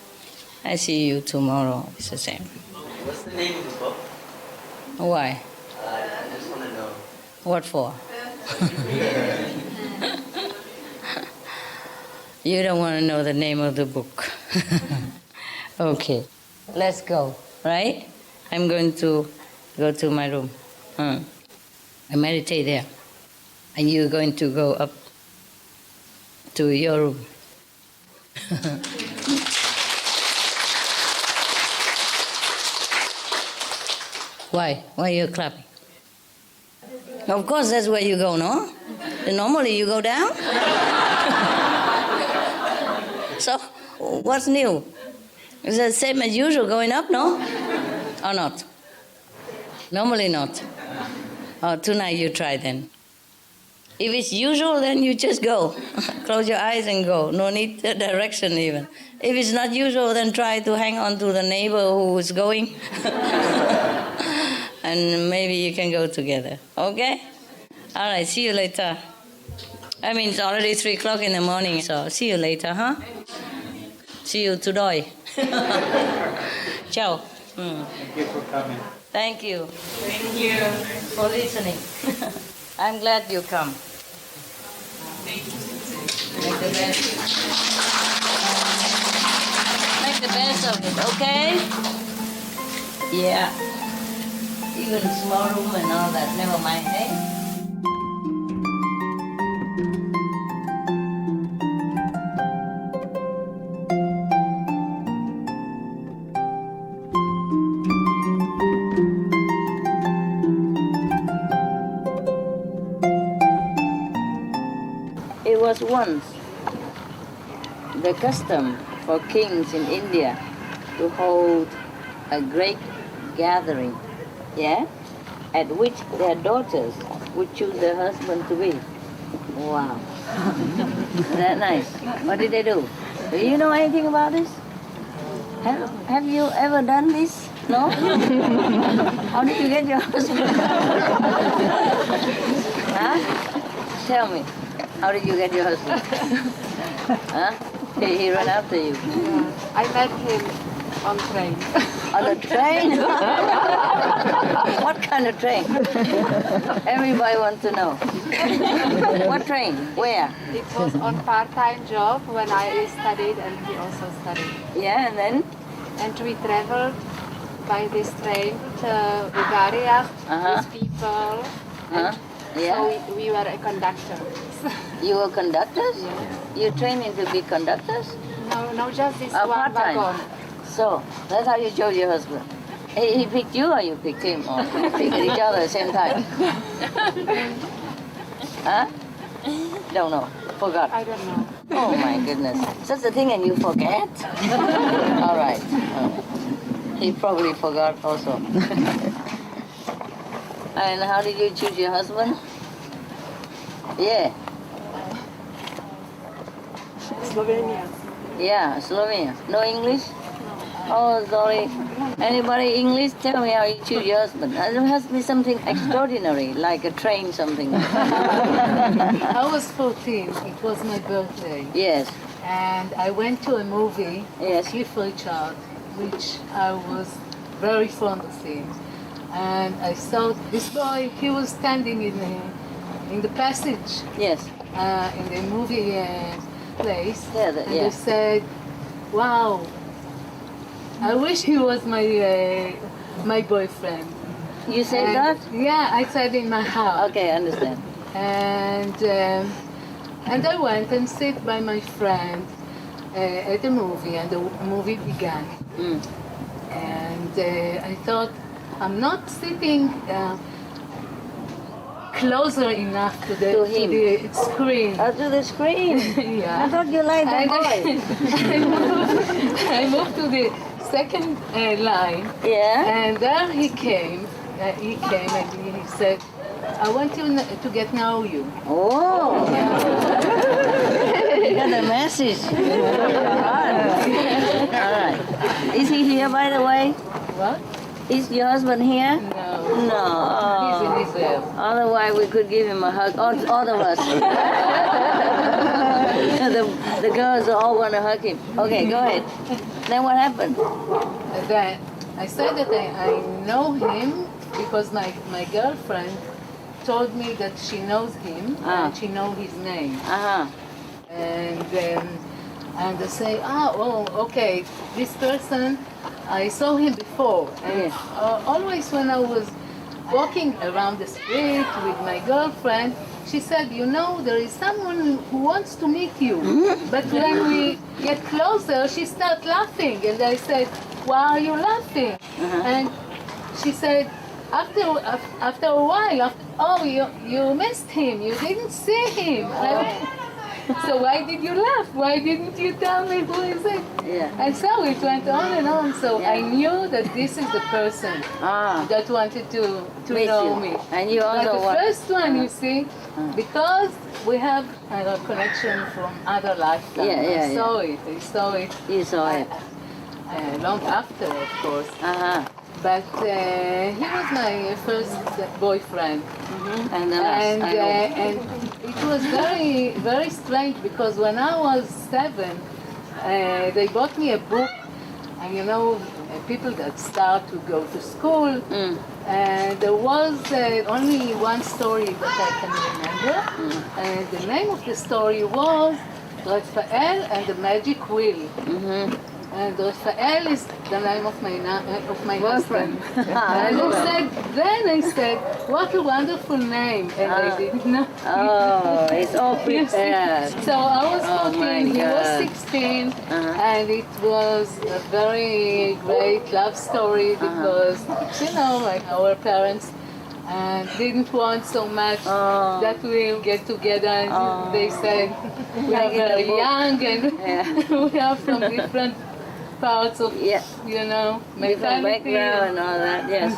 I see you tomorrow, it's the same. What's the name of the book? Why? I just want to know. What for? You don't want to know the name of the book. Okay, let's go, right? I'm going to go to my room. I meditate there. And you're going to go up to your room. Why? Why are you clapping? Of course, that's where you go, no? And normally you go down. So, what's new? Is it the same as usual going up, no? Or not? Normally not. Oh, tonight you try then. If it's usual, then you just go. Close your eyes and go. No need direction even. If it's not usual, then try to hang on to the neighbor who is going. And maybe you can go together. Okay? All right, see you later. I mean, it's already 3 o'clock in the morning, so see you later, huh? See you today. Ciao. Thank you for coming. Thank you. Thank you for listening. I'm glad you come. Make the best. Make the best of it, okay? Yeah. Even small room and all that, never mind, eh? It was once the custom for kings in India to hold a great gathering, yeah, at which their daughters would choose their husband to be. Wow. Isn't that nice? What did they do? Do you know anything about this? Have you ever done this? No? How did you get your husband? Huh? Tell me. How did you get your husband? Huh? He ran after you. Yeah. I met him on train. On a train? What kind of train? Everybody wants to know. What train? Where? It was on part-time job when I studied and he also studied. Yeah, and then? And we traveled by this train to Bulgaria with people. And Yeah. so we were a conductor. You were conductors? You training to be conductors? No, just this one Part-time. wagon. So, that's how you chose your husband. He picked you or you picked him? Or you picked each other at the same time? Huh? Don't know. Forgot. I don't know. Oh my goodness. Such a thing and you forget? All right. He probably forgot also. And how did you choose your husband? Yeah. Slovenia. Yeah, Slovenia. No English? Oh, sorry. Anybody English? Tell me how you choose your husband. There has to be something extraordinary, like a train something. I was 14. It was my birthday. Yes. And I went to a movie, Yes. Cliff Richard, which I was very fond of him. And I saw this boy, he was standing in the passage Yes. in the movie place. Yeah, and I said, wow, I wish he was my boyfriend. You said that? Yeah, I said in my house. Okay, I understand. And I went and sit by my friend at the movie, and the movie began. And I thought, I'm not sitting closer enough to the screen. Oh, to the screen? Yeah. I thought you liked the boy. I moved to the second line. Yeah? And there he came. And he said, I want to get to know you. Oh! You got the message. All right. Is he here, by the way? What? Is your husband here? No. No. He's in Israel. Otherwise, we could give him a hug. All of us. the girls all want to hug him. Okay, go ahead. Then what happened? Then I said that I know him because my girlfriend told me that she knows him and she knows his name. And they say, okay, this person, I saw him before. And always when I was walking around the street with my girlfriend, she said, there is someone who wants to meet you. But when we get closer, she started laughing. And I said, why are you laughing? And she said, after a while, you missed him. You didn't see him. So why did you laugh? Why didn't you tell me who is it? Yeah. And so it went on and on. So I knew that this is the person that wanted to know me. And you also the first one, you see, because we have a connection from other lifetimes. I saw it. You saw it. Long after, of course. But he was my first boyfriend. And it was very, very strange because when I was 7, they bought me a book, and people that start to go to school, and there was only one story that I can remember, and the name of the story was Raphael and the Magic Wheel. And Raphael is the name of my husband. And I said, what a wonderful name. And I didn't know. Oh, it's all prepared. So I was 14, he was 16, and it was a very great love story because, our parents didn't want so much that we'll get together. And they said, we are very young and we are from different parts of, different background and all that, yes.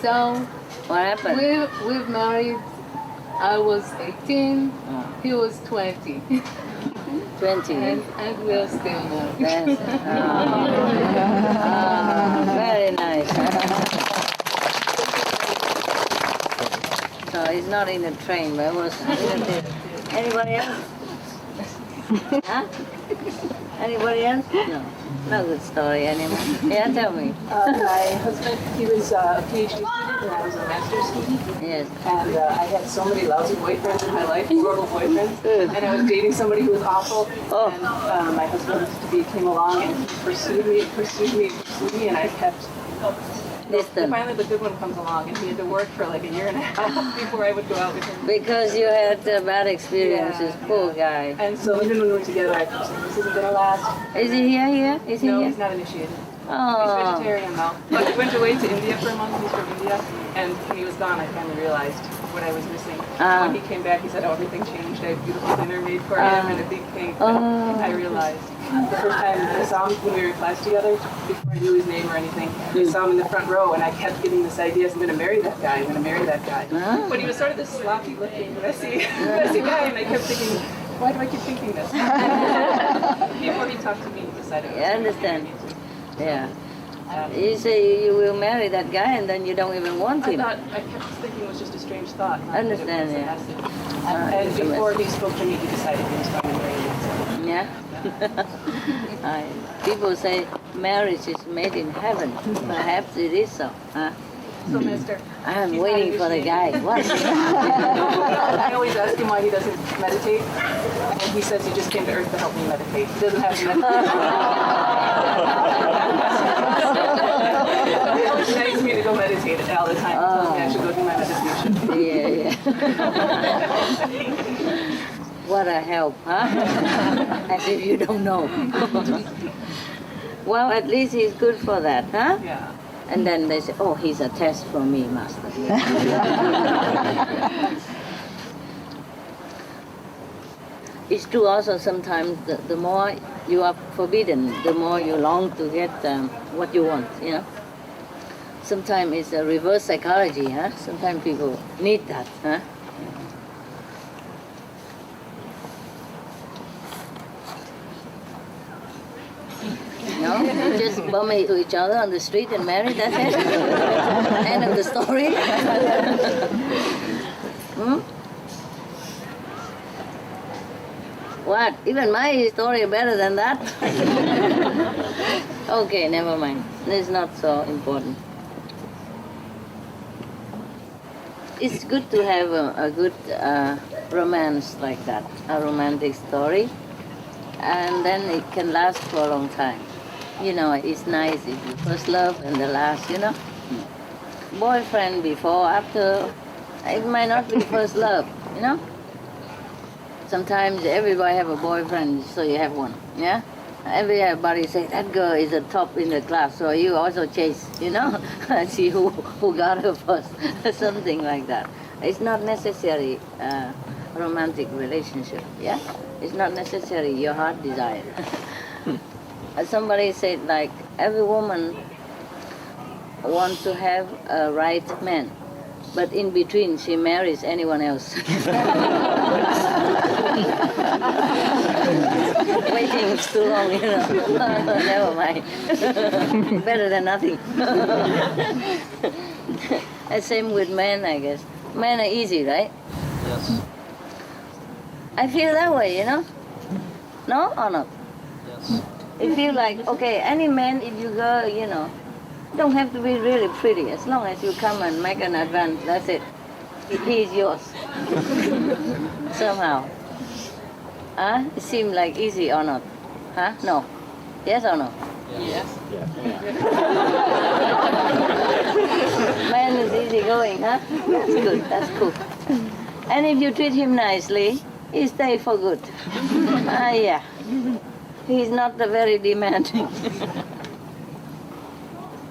So, what happened? We've married. I was 18, he was 20. 20. And we are still married. Yes. Very nice. So he's not in the train, but it was. Anybody else? Huh? Anybody else? No. No good story anymore. Yeah, tell me. My husband, he was a PhD student and I was a master's student. Yes. And I had so many lousy boyfriends in my life, horrible boyfriends. And I was dating somebody who was awful. Oh. And my husband came along and he pursued me, and I kept... Finally, the good one comes along, and he had to work for like a year and a half before I would go out with him. Because you had bad experiences, Yeah. Poor guy. And so even when we were together, I kept saying, this isn't going to last. Is he here? Is he No, here? he's not initiated. Oh. He's vegetarian though. But he went away to India for a month. He's from India. And when he was gone, I finally realized what I was missing. When he came back, he said, oh, everything changed. I had beautiful dinner made for him and a big cake. I realized the first time I saw him when we were in class together, before I knew his name or anything, I saw him in the front row, and I kept getting this idea, I'm going to marry that guy, I'm going to marry that guy. But he was sort of this sloppy-looking, messy guy, and I kept thinking, why do I keep thinking this? Before he talked to me, he decided I understand. Yeah. You say you will marry that guy and then you don't even want him. I kept thinking it was just a strange thought. I understand, yeah. And before he spoke to me, he decided he was going to marry me. Yeah? People say marriage is made in heaven. Perhaps it is so. Huh? So, mister, I'm waiting for the guy. What? I always ask him why he doesn't meditate. And he says he just came to Earth to help me meditate. He doesn't have to meditate. He always begs me to go meditate all the time. He tells me I should go do my meditation. Yeah. What a help, huh? As if you don't know. Well, at least he's good for that, huh? Yeah. And then they say, oh, he's a test for me, master. It's true also sometimes the more you are forbidden, the more you long to get what you want, you know. Sometimes it's a reverse psychology, huh? Sometimes people need that, huh? No, you just bump into each other on the street and marry, that's it? End of the story? What? Even my story better than that? Okay, never mind. It's not so important. It's good to have a good romance like that, a romantic story, and then it can last for a long time. You know, it's nice if you first love and the last, you know. Boyfriend before, after, it might not be first love, you know. Sometimes everybody have a boyfriend, so you have one, yeah? Everybody say, that girl is the top in the class, so you also chase, you know? See who got her first, something like that. It's not necessary romantic relationship, yeah? It's not necessary your heart desire. Somebody said, like, every woman wants to have a right man, but in between she marries anyone else. Waiting is too long, you know. Never mind. Better than nothing. Same with men, I guess. Men are easy, right? Yes. I feel that way, you know. No or not? Yes. It feels like, okay, any man, if you go, you know, don't have to be really pretty. As long as you come and make an advance, that's it. He is yours. Somehow. Huh? It seems like easy or not? Huh? No. Yes or no? Yes. Man is easy going, huh? That's good, that's cool. And if you treat him nicely, he stays for good. Yeah. He's not very demanding.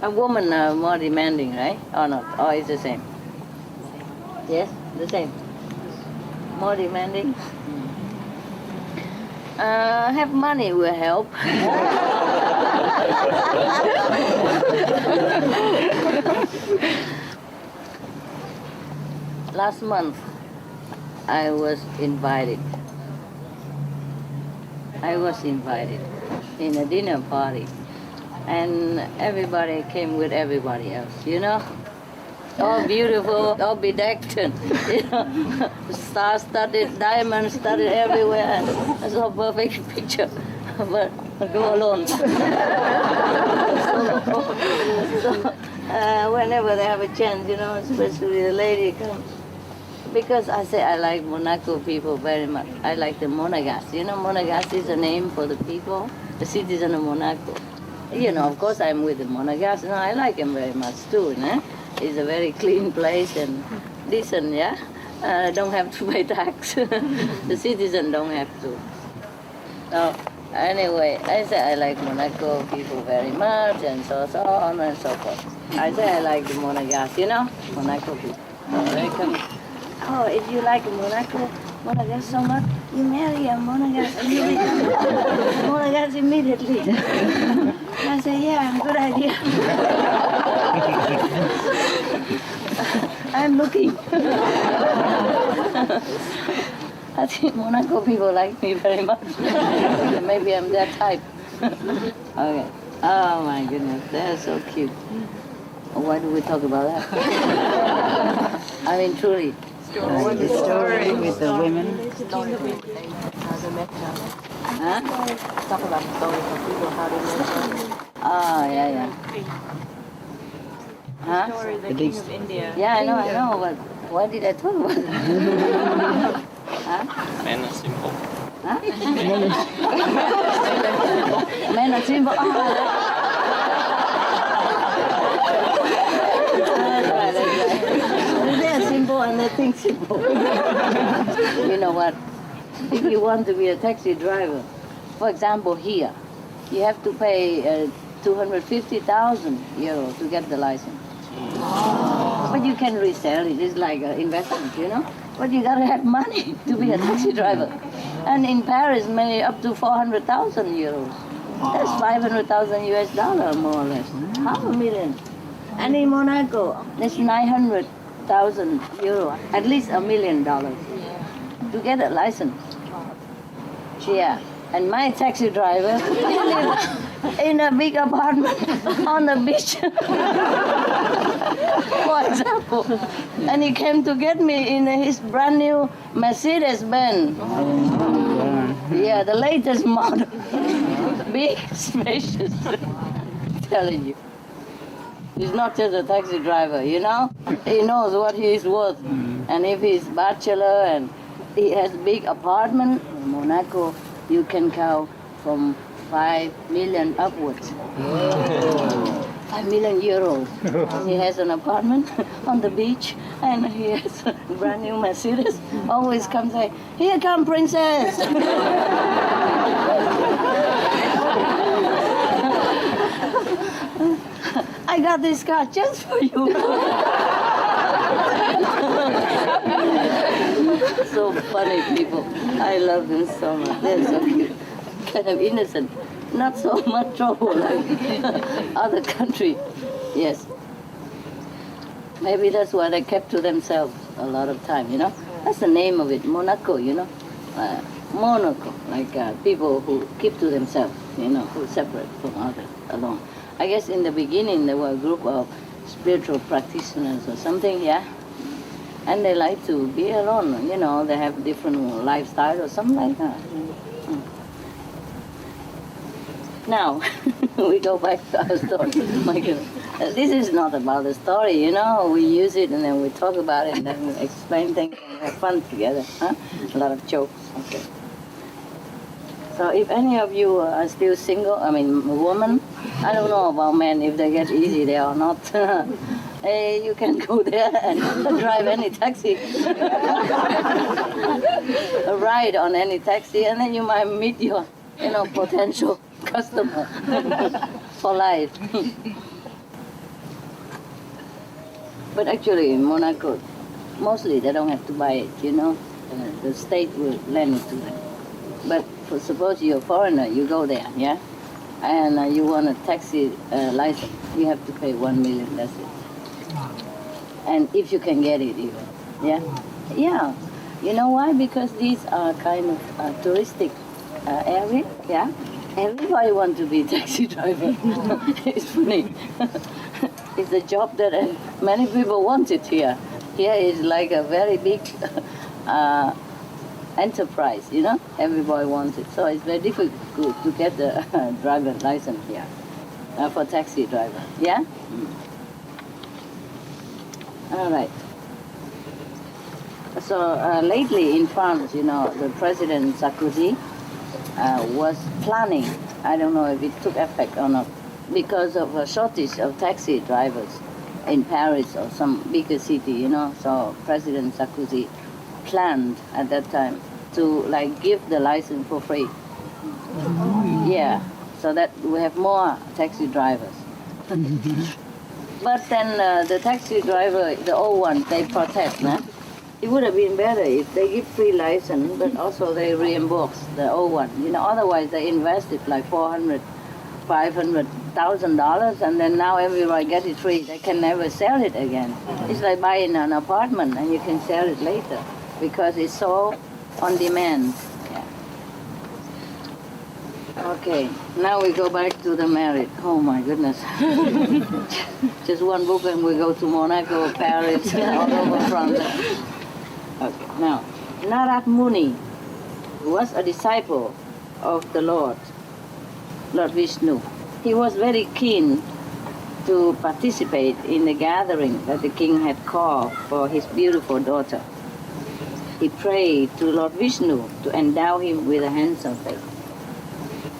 A woman are more demanding, right? Or not? Or it's the same? Yes, the same. More demanding? Have money will help. Last month, I was invited in a dinner party, and everybody came with everybody else, you know? All beautiful, all bedecked, you know, star-studded, diamond-studded everywhere. It's a perfect picture. But go alone. So, whenever they have a chance, especially the lady comes. Because I say I like Monaco people very much. I like the Monegasque. Monegasque is a name for the people, the citizen of Monaco. Of course I'm with the Monegasque. I like him very much too. It's a very clean place and decent, yeah? Don't have to pay tax. The citizen don't have to. So, anyway, I say I like Monaco people very much and so on and so forth. I say I like the Monegasque, Monaco people. So they come. Oh, if you like Monegasque so much, you marry a Monegasque immediately. I say, yeah, good idea. I'm looking. I think Monaco people like me very much. Maybe I'm that type. Okay. Oh my goodness, they're so cute. Why do we talk about that? I mean, truly. The story with the women. Huh? Talk about the story of people, how they met. Oh, yeah. Huh? The king of India. Yeah, I know, but why did I talk about that? Huh? Men are simple. Huh? Men are simple. Oh, that's right. They're simple and they think simple. You know what? If you want to be a taxi driver, for example, here, you have to pay 250,000 euros to get the license. But you can resell it. It's like an investment, But you gotta have money to be a taxi driver. And in Paris, maybe up to 400,000 euros. That's 500,000 US dollars, more or less. $500,000. And in Monaco, that's 900,000 euro, at least $1 million to get a license. Yeah. And my taxi driver, he lives in a big apartment on the beach, for example. And he came to get me in his brand new Mercedes-Benz. Yeah, the latest model. Big, spacious. I'm telling you. He's not just a taxi driver, He knows what he is worth. And if he's bachelor and he has big apartment in Monaco, you can count from 5 million upwards. 5 million euros. He has an apartment on the beach and he has a brand new Mercedes. Always comes say, "Here come princess." I got this car just for you. So funny people. I love them so much. They're so cute. Kind of innocent. Not so much trouble like other country. Yes. Maybe that's why they kept to themselves a lot of time, That's the name of it, Monaco, Monaco, like people who keep to themselves, who separate from others, alone. I guess in the beginning there were a group of spiritual practitioners or something, yeah? And they like to be alone, they have different lifestyle or something like that. Now, we go back to our story. My goodness. This is not about the story, we use it and then we talk about it and then we explain things and have fun together, huh? A lot of jokes, okay. So if any of you are still single, woman, I don't know about men, if they get easy there or not. You can go there and drive any taxi. Ride on any taxi, and then you might meet your, potential customer for life. But actually in Monaco, mostly they don't have to buy it, the state will lend it to them. But suppose you're a foreigner, you go there, yeah? And you want a taxi license, you have to pay 1 million, that's it. And if you can get it even, yeah? Yeah. You know why? Because these are kind of touristic area, yeah? Everybody wants to be a taxi driver. It's funny. It's a job that many people want it here. Here is like a very big enterprise, everybody wants it. So it's very difficult to get the driver license here for taxi driver. Yeah? All right. So lately in France, the President Sarkozy was planning, I don't know if it took effect or not, because of a shortage of taxi drivers in Paris or some bigger city, so President Sarkozy planned at that time to give the license for free. Yeah, so that we have more taxi drivers. But then the taxi driver, the old ones, they protest, It would have been better if they give free license, but also they reimburse the old one. Otherwise they invested like $400,000, $500,000, and then now everybody get it free. They can never sell it again. It's like buying an apartment and you can sell it later because it's so on demand. Yeah. Okay, now we go back to the married. Oh my goodness. Just one book and we go to Monaco, Paris, all over France. Okay, now, Narad Muni was a disciple of the Lord Vishnu. He was very keen to participate in the gathering that the king had called for his beautiful daughter. He prayed to Lord Vishnu to endow him with a handsome face.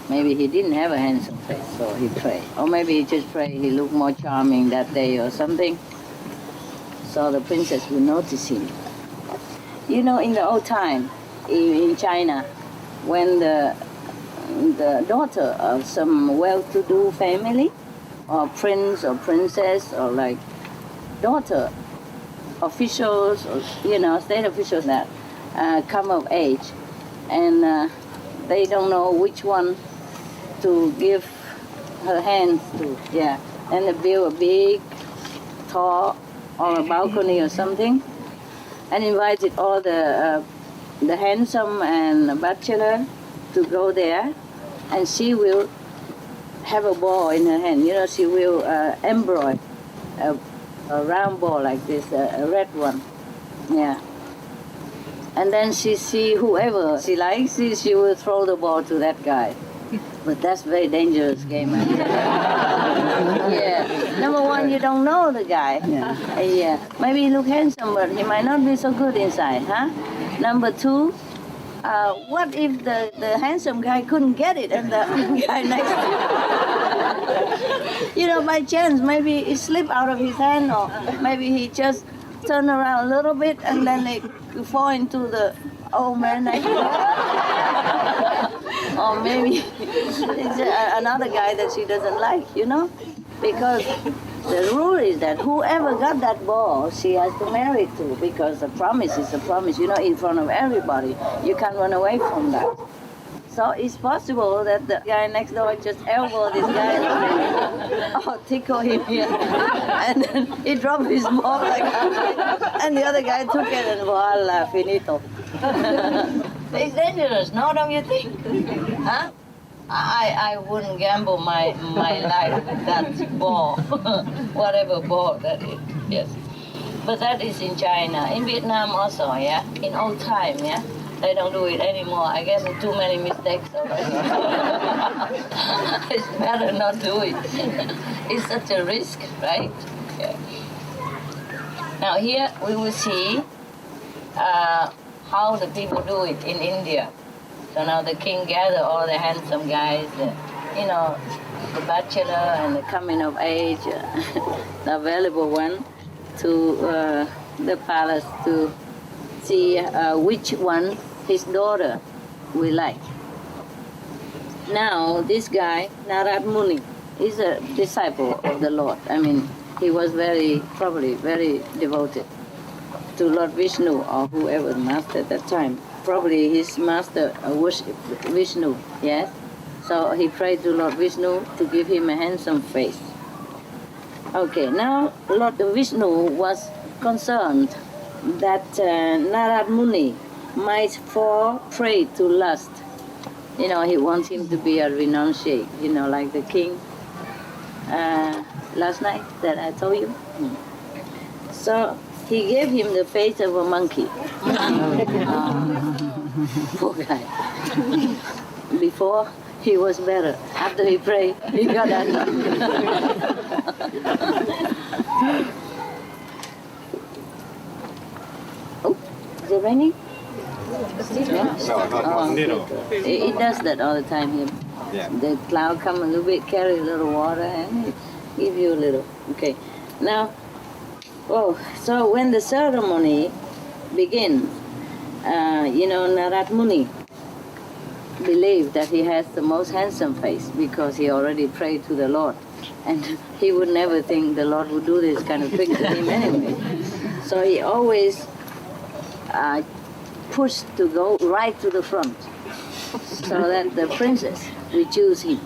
Maybe he didn't have a handsome face, so he prayed. Or maybe he just prayed he looked more charming that day or something, so the princess would notice him. In the old time, in China, when the daughter of some well-to-do family, or prince or princess, or daughter officials, or state officials that come of age, and they don't know which one to give her hands to. Yeah, and they build a big, tall, or a balcony or something, and invited all the handsome and bachelor to go there, and she will have a ball in her hand. She will embroider a round ball like this, a red one. Yeah. And then she see whoever she likes, she will throw the ball to that guy. But that's a very dangerous game. Yeah. Number one, you don't know the guy. Yeah. Maybe he look handsome, but he might not be so good inside, huh? Number two, what if the handsome guy couldn't get it and the guy next to him? By chance, maybe it slipped out of his hand, or maybe he just turned around a little bit and then it fall into the old man next door. Or maybe it's another guy that she doesn't like, because the rule is that whoever got that ball, she has to marry to, because the promise is a promise, in front of everybody. You can't run away from that. So it's possible that the guy next door just elbow this guy or tickle him here. And then he dropped his ball and the other guy took it and voila, finito. It's dangerous, no, don't you think? Huh? I wouldn't gamble my life with that ball, whatever ball that is, yes. But that is in China. In Vietnam also, yeah? In old time, yeah? They don't do it anymore. I guess too many mistakes already. It's better not do it. It's such a risk, right? Yeah. Now here we will see how the people do it in India. So now the king gathered all the handsome guys, the bachelor and the coming of age, the available one, to the palace to see which one his daughter will like. Now this guy, Narad Muni, is a disciple of the Lord. I mean, he was probably very devoted to Lord Vishnu or whoever the master at that time. Probably his master worshipped Vishnu, yes? So he prayed to Lord Vishnu to give him a handsome face. Okay, now Lord Vishnu was concerned that Narad Muni might fall prey to lust. He wants him to be a renunciate, like the king last night that I told you. So he gave him the face of a monkey. Poor guy. Before, he was better. After he prayed, he got angry. Oh, is it raining? It does that all the time here. Yeah. The cloud come a little bit, carry a little water, and it give you a little. Okay. Now, so when the ceremony begins, Narad Muni believed that he has the most handsome face because he already prayed to the Lord. And he would never think the Lord would do this kind of trick to him anyway. So he always pushed to go right to the front so that the princess would choose him.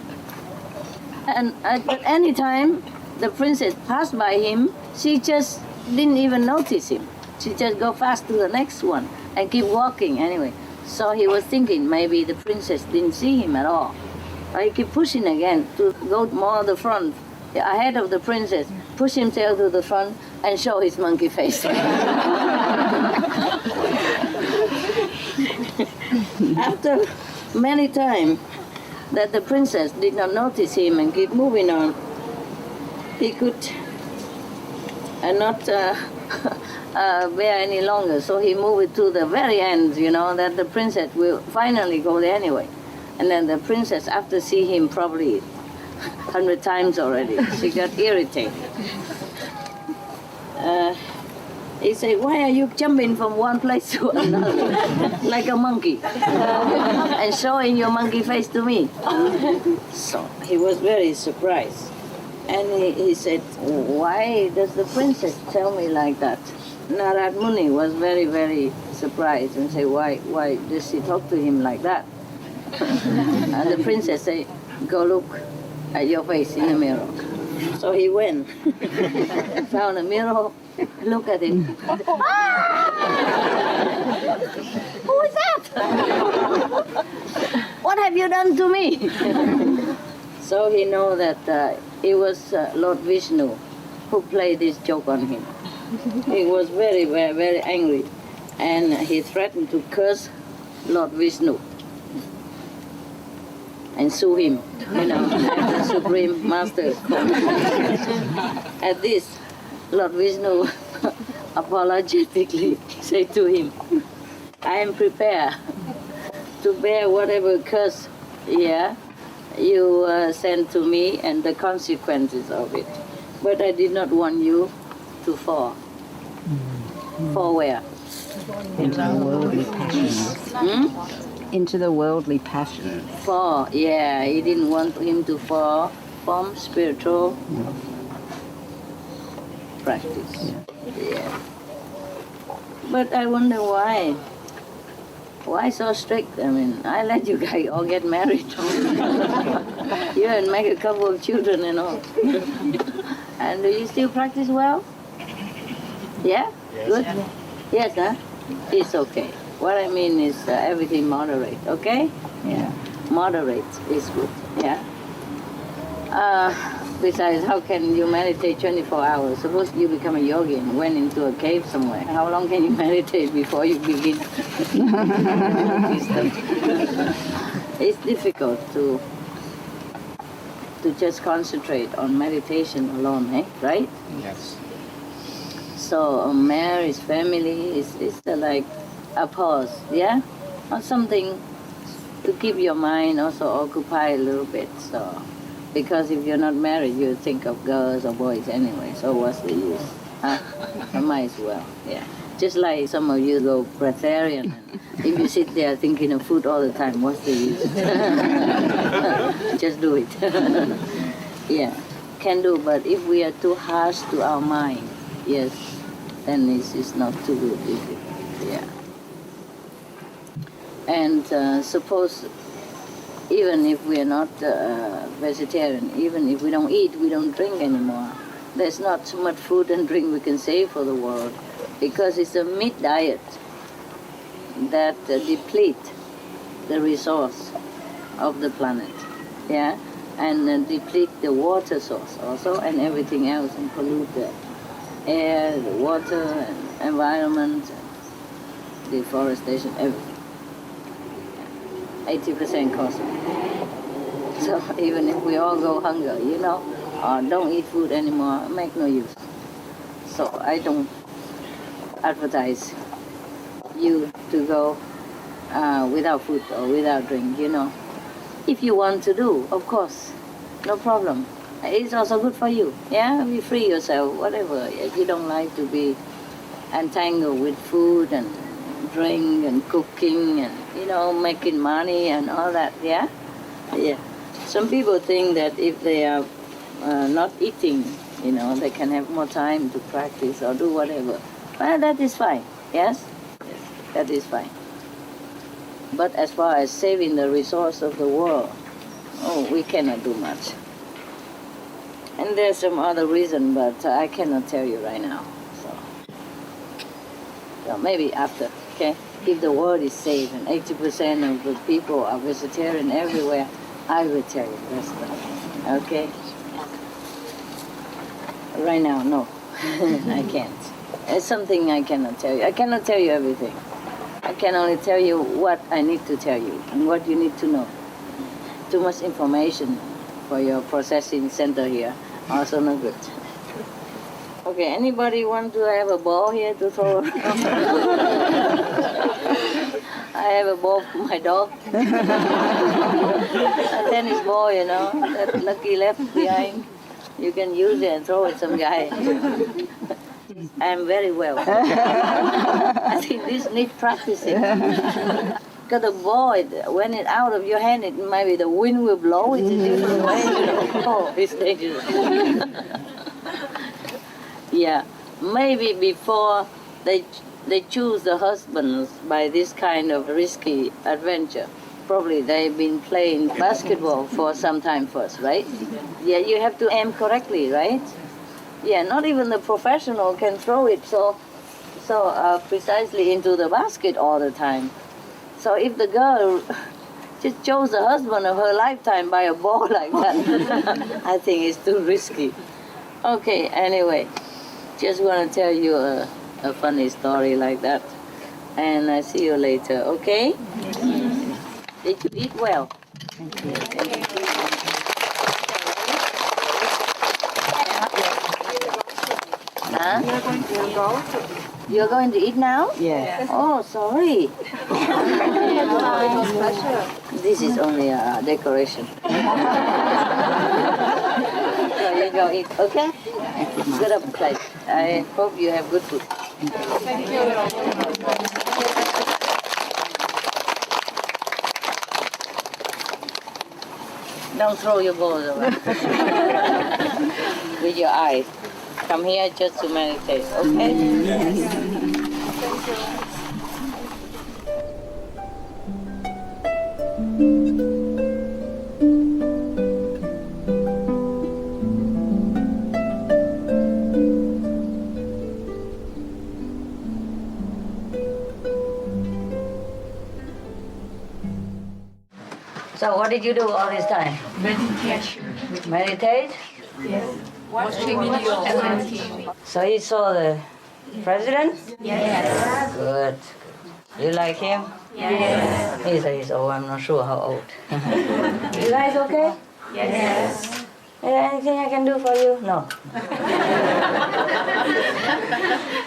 And at any time the princess passed by him, she just didn't even notice him. She just go fast to the next one and keep walking anyway. So he was thinking maybe the princess didn't see him at all. So he keep pushing again to go more to the front, ahead of the princess, push himself to the front and show his monkey face. After many times that the princess did not notice him and keep moving on, he could not bear any longer. So he moved it to the very end, that the princess will finally go there anyway. And then the princess, after see him probably 100 times already, she got irritated. He said, why are you jumping from one place to another like a monkey and showing your monkey face to me? So he was very surprised. And he said, why does the princess tell me like that? Narad Muni was very, very surprised and said, why does she talk to him like that? And the princess said, go look at your face in the mirror. So he went, found a mirror, look at it. Who is that? What have you done to me? So he know that it was Lord Vishnu who played this joke on him. He was very, very, very angry, and he threatened to curse Lord Vishnu and sue him, as the Supreme Master. At this, Lord Vishnu apologetically said to him, I am prepared to bear whatever curse you send to me and the consequences of it. But I did not want you to fall. Fall where? Into the worldly passions. Into the worldly passions. Fall, he didn't want him to fall from spiritual practice. Yeah. But I wonder why. Why so strict? I mean, I let you guys all get married. You and make a couple of children and all. And do you still practice well? Yeah? Yes. Good? Yes, huh? It's okay. What I mean is everything moderate, okay? Yeah. Moderate is good, yeah? Besides, how can you meditate 24 hours? Suppose you become a yogi and went into a cave somewhere. How long can you meditate before you begin? It's difficult to just concentrate on meditation alone, right? Yes. So marriage, family is like a pause, yeah? Or something to keep your mind also occupied a little bit. So, because if you're not married, you think of girls or boys anyway. So what's the use? Might as well, yeah. Just like some of you go breatharian. If you sit there thinking of food all the time, what's the use? Just do it. Yeah, can do. But if we are too harsh to our mind, yes, then it's not too good, is it? Yeah. And suppose, even if we are not vegetarian, even if we don't eat, we don't drink anymore, there's not so much food and drink we can save for the world, because it's a meat diet that deplete the resource of the planet, yeah, and deplete the water source also, and everything else, and pollute the air, the water, and environment, deforestation, everything. 80% cosmic. So even if we all go hunger, or don't eat food anymore, make no use. So I don't advertise you to go without food or without drink, If you want to do, of course, no problem. It's also good for you, Be free yourself, whatever. If you don't like to be entangled with food and drink and cooking and, making money and all that, Yeah. Some people think that if they are not eating, they can have more time to practice or do whatever. Well, that is fine, yes, that is fine. But as far as saving the resource of the world, we cannot do much. And there's some other reason, but I cannot tell you right now. So maybe after, okay? If the world is safe and 80% of the people are vegetarian everywhere, I will tell you that's stuff, okay? Right now, no, I can't. It's something I cannot tell you. I cannot tell you everything. I can only tell you what I need to tell you and what you need to know. Too much information for your processing center here, also no good. Okay, anybody want to have a ball here to throw? I have a ball for my dog. A tennis ball, that Lucky left behind. You can use it and throw it some guy. I'm very well. I think this needs practicing. Because the ball, when it's out of your hand, maybe the wind will blow it in different ways. Oh, it's dangerous. Yeah, maybe before they choose the husbands by this kind of risky adventure. Probably they've been playing basketball for some time first, right? Yeah, you have to aim correctly, right? Yeah, not even the professional can throw it so precisely into the basket all the time. So if the girl just chose the husband of her lifetime by a ball like that, I think it's too risky. Okay, anyway, just want to tell you a funny story like that. And I see you later, okay? Did you eat well? Thank you. Huh? You're going to eat now? Yeah. Oh, sorry. This is only a decoration. So you go eat, okay? Good appetite. I hope you have good food. Thank you. Don't throw your balls away. With your eyes. Come here just to meditate, okay? So what did you do all this time? Meditation. Meditate? Yes. Watching video on TV. So you saw the president? Yes. Good. You like him? Yes. He says, oh, I'm not sure how old. You guys okay? Yes. Is there anything I can do for you? No.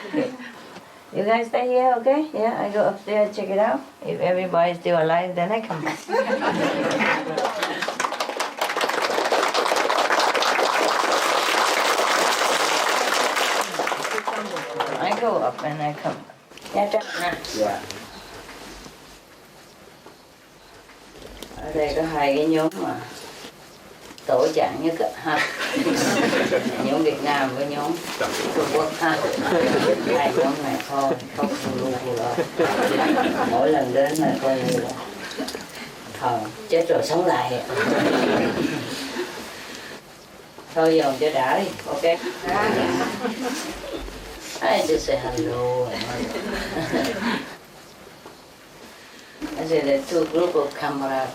Okay. You guys stay here, okay? Yeah, I go upstairs, check it out. If everybody's still alive, then I come back. I go up and I come back. Yeah. Ở đây có hai cái nhóm mà tổ trạng nhất ha. Nhóm Việt Nam với nhóm Trung Quốc ha. Hai nhóm này thôi, khóc lu lo. Mỗi lần đến là coi như là chết rồi sống lại. Thôi dồn cho đã đi, ok? I just say hello. I say there are two groups of comrades,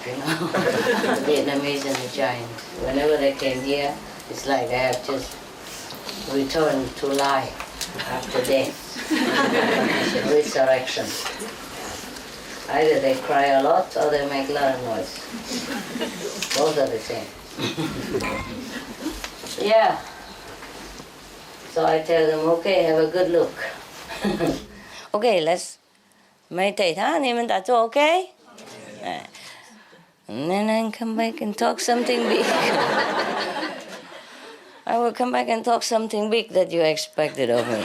Vietnamese and the giants. Whenever they came here, it's like they have just returned to life after death. Resurrection. Either they cry a lot or they make a lot of noise. Both are the same. Yeah. So I tell them, okay, have a good look. Okay, let's meditate, huh? Even that's okay? And then I come back and talk something big. I will come back and talk something big that you expected of me.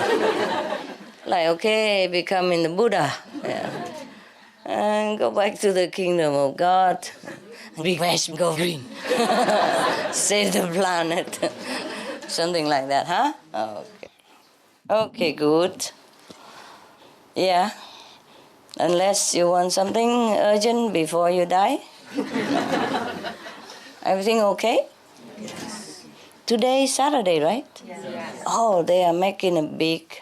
Like, okay, becoming the Buddha. Yeah. And go back to the kingdom of God. Big West, go green. Save the planet. Something like that, huh? Okay. Okay, good. Yeah. Unless you want something urgent before you die. Everything okay? Yes. Today is Saturday, right? Yes. Oh, they are making a big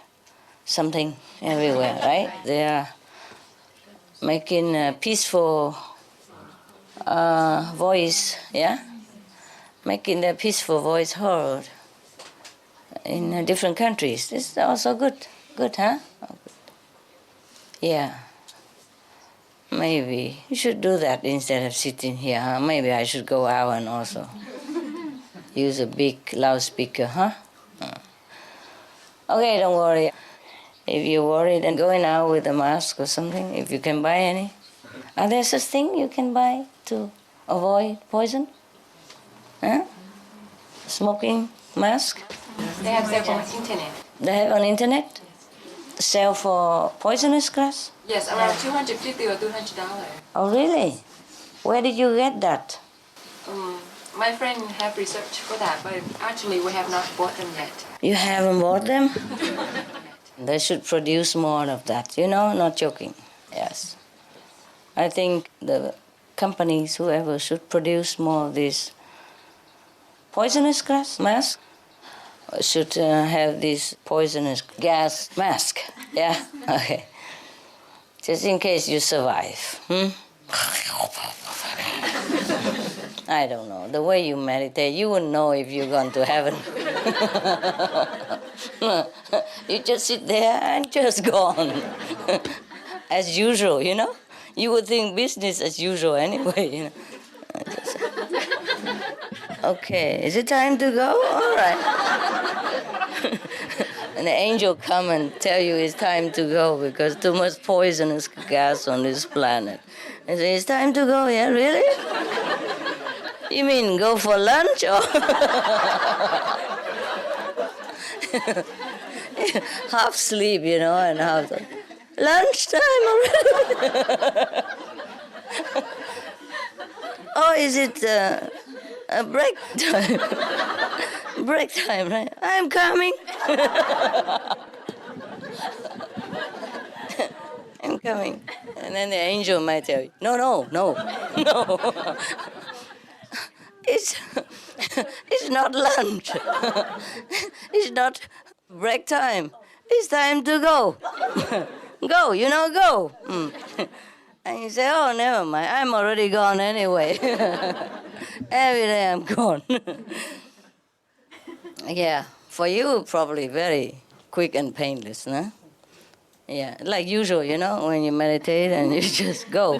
something everywhere, right? They are making a peaceful voice, yeah? Making their peaceful voice heard in different countries. This is also good. Good, huh? Oh, good. Yeah. Maybe you should do that instead of sitting here, huh? Maybe I should go out and also use a big loudspeaker, huh? Okay, don't worry. If you're worried and going out with a mask or something, if you can buy any. Are there such things you can buy to avoid poison? Huh? Smoking mask? They have them on the internet. They have on internet? Sell for poisonous gas? Yes, around $250 or $200. Oh, really? Where did you get that? My friend have researched for that, but actually we have not bought them yet. You haven't bought them? They should produce more of that, you know, not joking. Yes. I think the companies, whoever, should produce more of this poisonous gas mask. Should have this poisonous gas mask. Yeah? Okay. Just in case you survive. I don't know. The way you meditate, you wouldn't know if you're going to heaven. You just sit there and just go on. As usual, you know? You would think business as usual anyway, you know? Okay, is it time to go? All right. And the angel come and tell you it's time to go because too much poisonous gas on this planet. And say, it's time to go, yeah, really? You mean go for lunch or? Half sleep, you know, and half lunchtime already. Oh, is it a break time? Break time, right? I'm coming. I'm coming. And then the angel might tell you, no. It's not lunch. It's not break time. It's time to go. Go, you know, go. And you say, oh, never mind. I'm already gone anyway. Every day I'm gone. Yeah, for you, probably very quick and painless, no? Yeah, like usual, you know, when you meditate and you just go.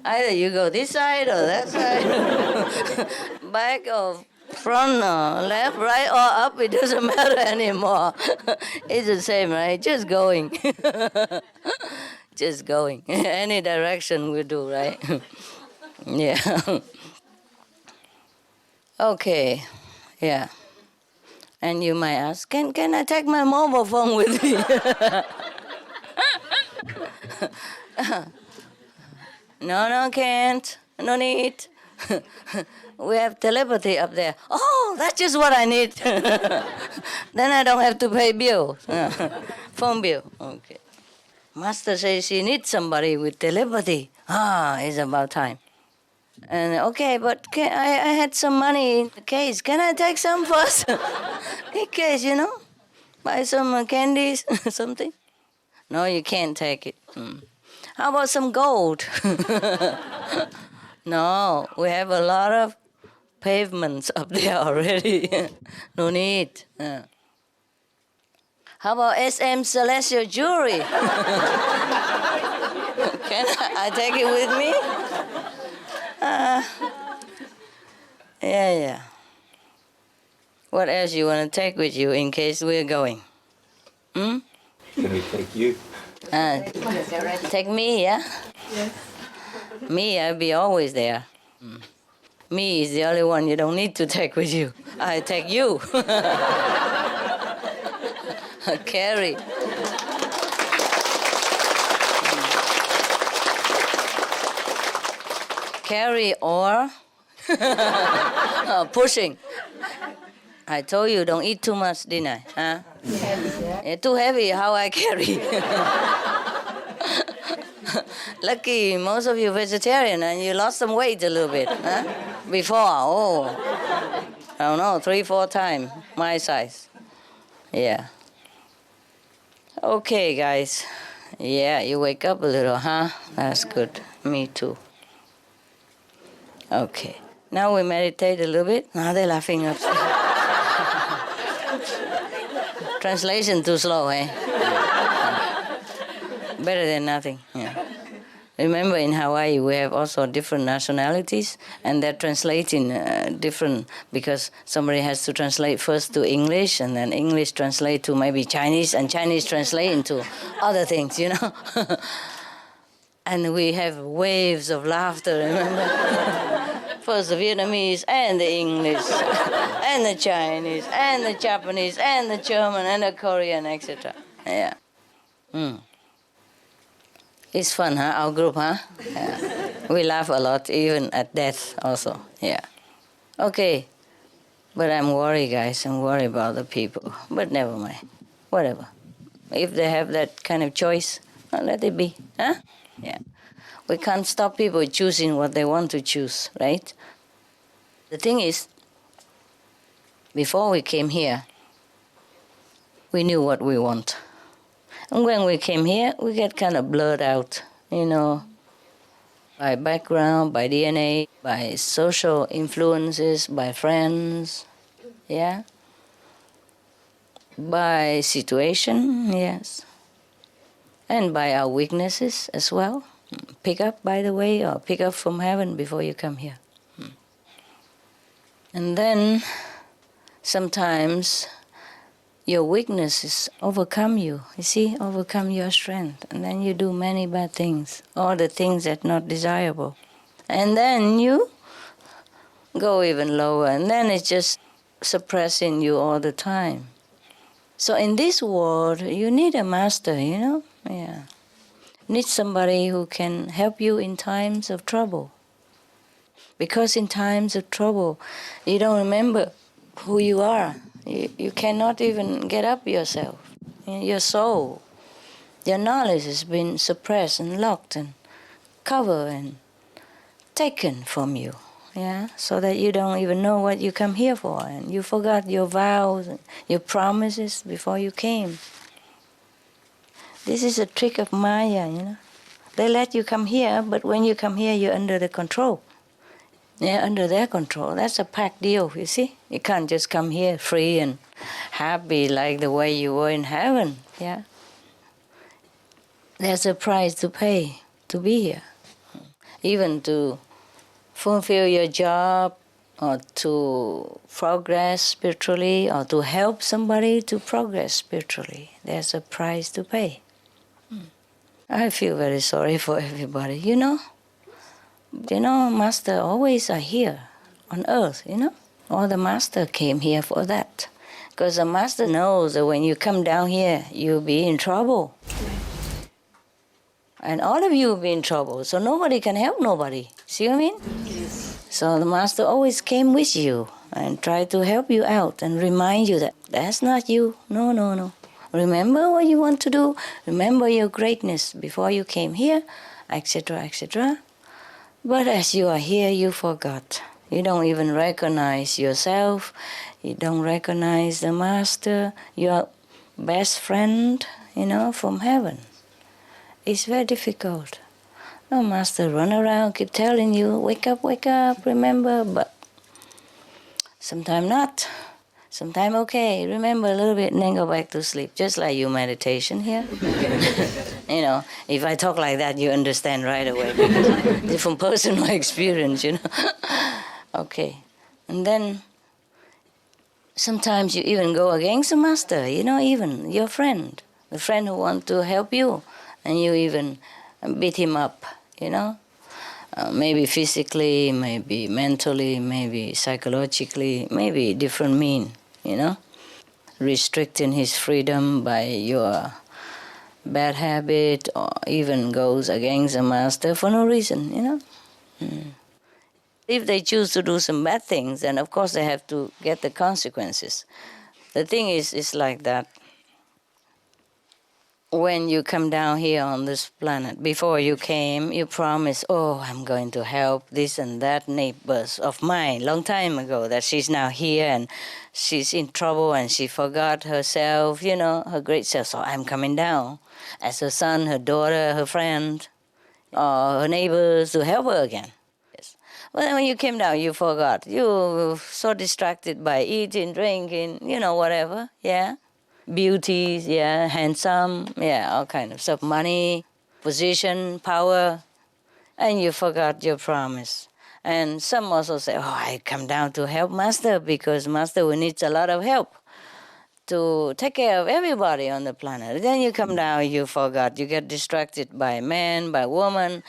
Either you go this side or that side, back or front or left, right or up, it doesn't matter anymore. It's the same, right? Just going. Just going. Any direction will do, right? Yeah. Okay. Yeah. And you might ask, can I take my mobile phone with me? No, can't. No need. We have telepathy up there. Oh, that's just what I need. Then I don't have to pay bill. Phone bill. Okay. Master says she needs somebody with telepathy. It's about time. And okay, but I had some money in the case. Can I take some first? In case, you know? Buy some candies, something? No, you can't take it. How about some gold? No, we have a lot of pavements up there already. No need. How about SM Celestial Jewelry? Can I take it with me? Yeah. What else you want to take with you in case we're going? Can we take you? Take me, yeah? Yes. Me, I'll be always there. Me is the only one you don't need to take with you. I take you. Carry. Carry or pushing. I told you don't eat too much, didn't I? Huh? Yeah, too heavy, how I carry? Lucky most of you vegetarian and you lost some weight a little bit, huh? Before, I don't know, 3-4 times my size. Yeah. Okay, guys. Yeah, you wake up a little, huh? That's good. Me too. Okay. Now we meditate a little bit. Now they're laughing upstairs. Translation too slow, eh? Better than nothing. Yeah. Remember, in Hawaii, we have also different nationalities, and they're translating different, because somebody has to translate first to English, and then English translate to maybe Chinese, and Chinese translate into other things, you know? And we have waves of laughter, remember? First the Vietnamese, and the English, and the Chinese, and the Japanese, and the German, and the Korean, etc. Yeah. It's fun, huh? Our group, huh? Yeah. We laugh a lot, even at death also. Yeah. Okay. But I'm worried, guys. I'm worried about the people. But never mind. Whatever. If they have that kind of choice, let it be. Huh? Yeah. We can't stop people choosing what they want to choose, right? The thing is, before we came here, we knew what we want. And when we came here, we get kind of blurred out, you know, by background, by DNA, by social influences, by friends, yeah, by situation, yes, and by our weaknesses as well. Pick up, by the way, or pick up from heaven before you come here. And then sometimes your weaknesses overcome you, overcome your strength. And then you do many bad things, all the things that are not desirable. And then you go even lower, and then it's just suppressing you all the time. So in this world, you need a master, you know? Yeah. You need somebody who can help you in times of trouble. Because in times of trouble, you don't remember who you are. You cannot even get up yourself. Your soul, your knowledge has been suppressed and locked and covered and taken from you. Yeah, so that you don't even know what you come here for, and you forgot your vows and your promises before you came. This is a trick of Maya, you know. They let you come here, but when you come here, you're under the control. Yeah, under their control. That's a pact deal, you see. You can't just come here free and happy like the way you were in heaven, yeah. There's a price to pay to be here. Even to fulfill your job, or to progress spiritually, or to help somebody to progress spiritually. There's a price to pay. I feel very sorry for everybody, you know. You know, Master always are here on earth, you know. All the Master came here for that. Because the Master knows that when you come down here, you'll be in trouble. And all of you will be in trouble, so nobody can help nobody. See what I mean? Yes. So the Master always came with you and tried to help you out and remind you that that's not you. No, no, no. Remember what you want to do. Remember your greatness before you came here, etc., etc. But as you are here, you forgot. You don't even recognize yourself. You don't recognize the Master, your best friend, you know, from heaven. It's very difficult. The Master run around, keep telling you, wake up, remember, but sometimes not. Sometimes okay, remember a little bit and then go back to sleep, just like your meditation here. You know, if I talk like that, you understand right away. It's from personal experience, you know. Okay. And then sometimes you even go against the master, you know, even your friend, the friend who wants to help you, and you even beat him up, you know. Maybe physically, maybe mentally, maybe psychologically, maybe different mean, you know. Restricting his freedom by your bad habit, or even goes against the master for no reason, you know. If they choose to do some bad things, then of course they have to get the consequences. The thing is like that. When you come down here on this planet, before you came, you promised, oh, I'm going to help this and that neighbors of mine, long time ago, that she's now here and she's in trouble and she forgot herself, you know, her great self. So I'm coming down as her son, her daughter, her friend, or her neighbors to help her again. Yes. But then when you came down, you forgot. You were so distracted by eating, drinking, you know, whatever, yeah. Beauty, yeah, handsome, yeah, all kind of stuff, money, position, power, and you forgot your promise. And some also say, oh, I come down to help Master because Master needs a lot of help to take care of everybody on the planet. Then you come down, you forgot, you get distracted by man, by woman,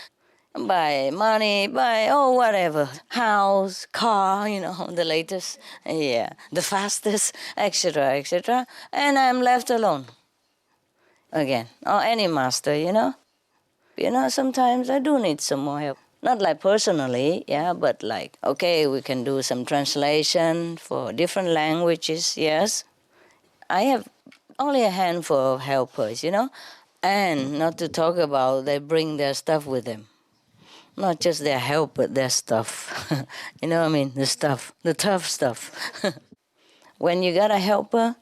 by money, by, oh, whatever, house, car, you know, the latest, yeah, the fastest, etc., etc., and I'm left alone again, or any master, you know. You know, sometimes I do need some more help. Not like personally, yeah, but like, okay, we can do some translation for different languages, yes. I have only a handful of helpers, you know, and not to talk about they bring their stuff with them. Not just their help, but their stuff. You know what I mean? The stuff, the tough stuff. When you got a helper,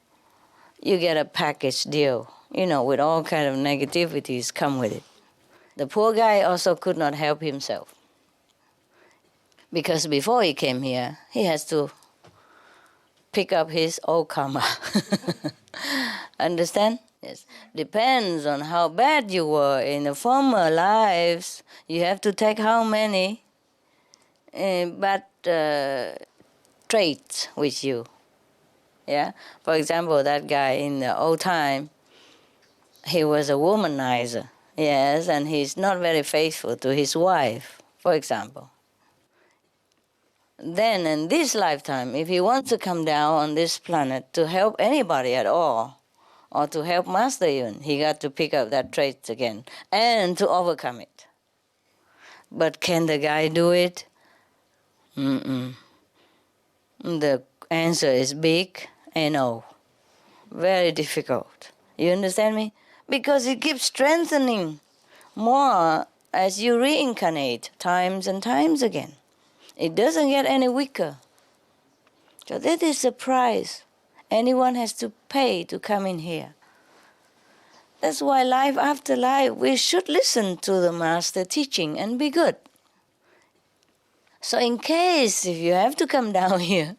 you get a package deal, you know, with all kind of negativities come with it. The poor guy also could not help himself. Because before he came here, he has to pick up his old karma. Understand? Yes. Depends on how bad you were in the former lives. You have to take how many bad traits with you. Yeah. For example, that guy in the old time, he was a womanizer. Yes, and he's not very faithful to his wife, for example. Then in this lifetime, if he wants to come down on this planet to help anybody at all, or to help Master even, he got to pick up that trait again and to overcome it. But can the guy do it? Mm-mm. The answer is big and no. Very difficult. You understand me? Because it keeps strengthening more as you reincarnate times and times again. It doesn't get any weaker. So that is the price anyone has to pay to come in here. That's why life after life, we should listen to the Master teaching and be good. So in case if you have to come down here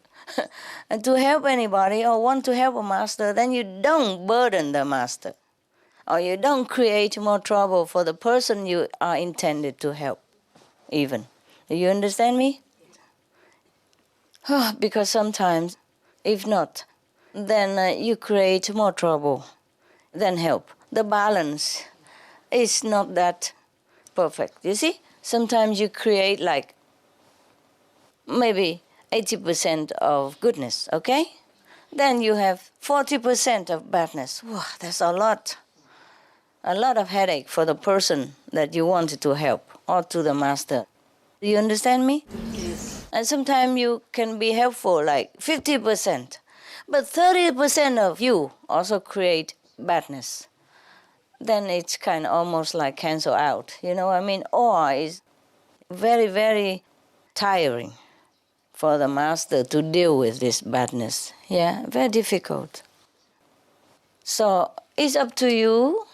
and to help anybody or want to help a Master, then you don't burden the Master. Or you don't create more trouble for the person you are intended to help, even. Do you understand me? Because sometimes, if not, then you create more trouble than help. The balance is not that perfect, you see? Sometimes you create like maybe 80% of goodness, okay? Then you have 40% of badness. Wow, that's a lot. A lot of headache for the person that you wanted to help or to the Master. Do you understand me? Yes. And sometimes you can be helpful like 50%, but 30% of you also create badness. Then it's kind of almost like cancel out, you know what I mean? Or it's very, very tiring for the Master to deal with this badness. Yeah, very difficult. So it's up to you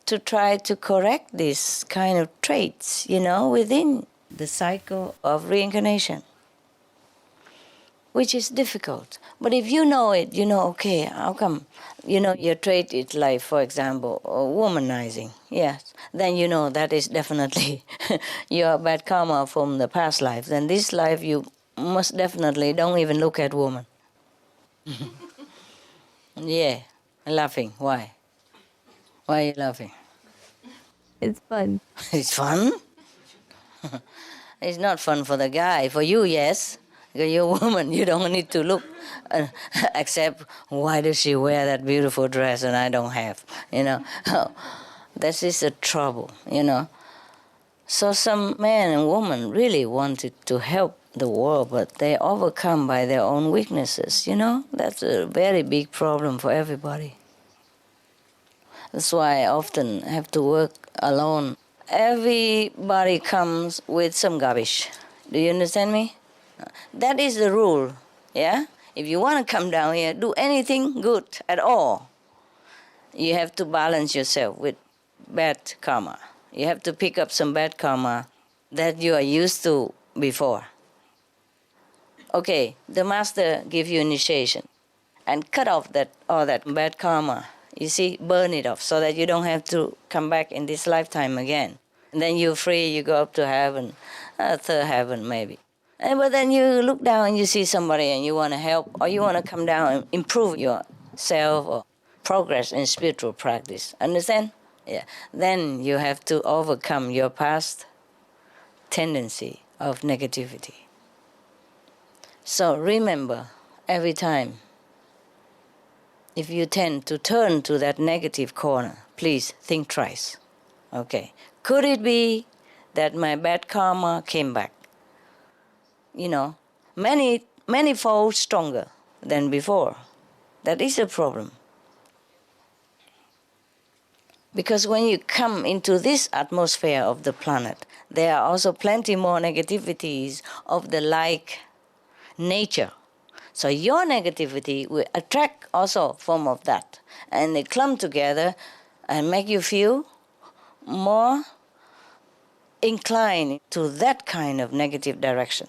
to try to correct these kind of traits, you know, within the cycle of reincarnation. which is difficult. But if you know it, you know, okay, how come, your trait is like, for example, womanizing, yes, then you know that is definitely your bad karma from the past life. Then this life you most definitely don't even look at women. Yeah, laughing, why? Why are you laughing? It's fun. It's fun? It's not fun for the guy. For you, yes. Because you're a woman, you don't need to look. Except, why does she wear that beautiful dress and I don't have? This is a trouble, So some man and woman really wanted to help the world, but they're overcome by their own weaknesses, That's a very big problem for everybody. That's why I often have to work alone. Everybody comes with some garbage. Do you understand me? That is the rule, yeah? If you want to come down here, do anything good at all, you have to balance yourself with bad karma. You have to pick up some bad karma that you are used to before. Okay, the master gives you initiation and cut off all that bad karma. You see, burn it off so that you don't have to come back in this lifetime again. And then you're free, you go up to heaven, third heaven maybe. But then you look down and you see somebody and you want to help, or you want to come down and improve yourself or progress in spiritual practice. Understand? Yeah. Then you have to overcome your past tendency of negativity. So remember, every time, if you tend to turn to that negative corner, please think twice. Okay. Could it be that my bad karma came back? Many fold stronger than before. That is a problem. Because when you come into this atmosphere of the planet, there are also plenty more negativities of the like nature. So your negativity will attract also a form of that. And they clump together and make you feel more inclined to that kind of negative direction.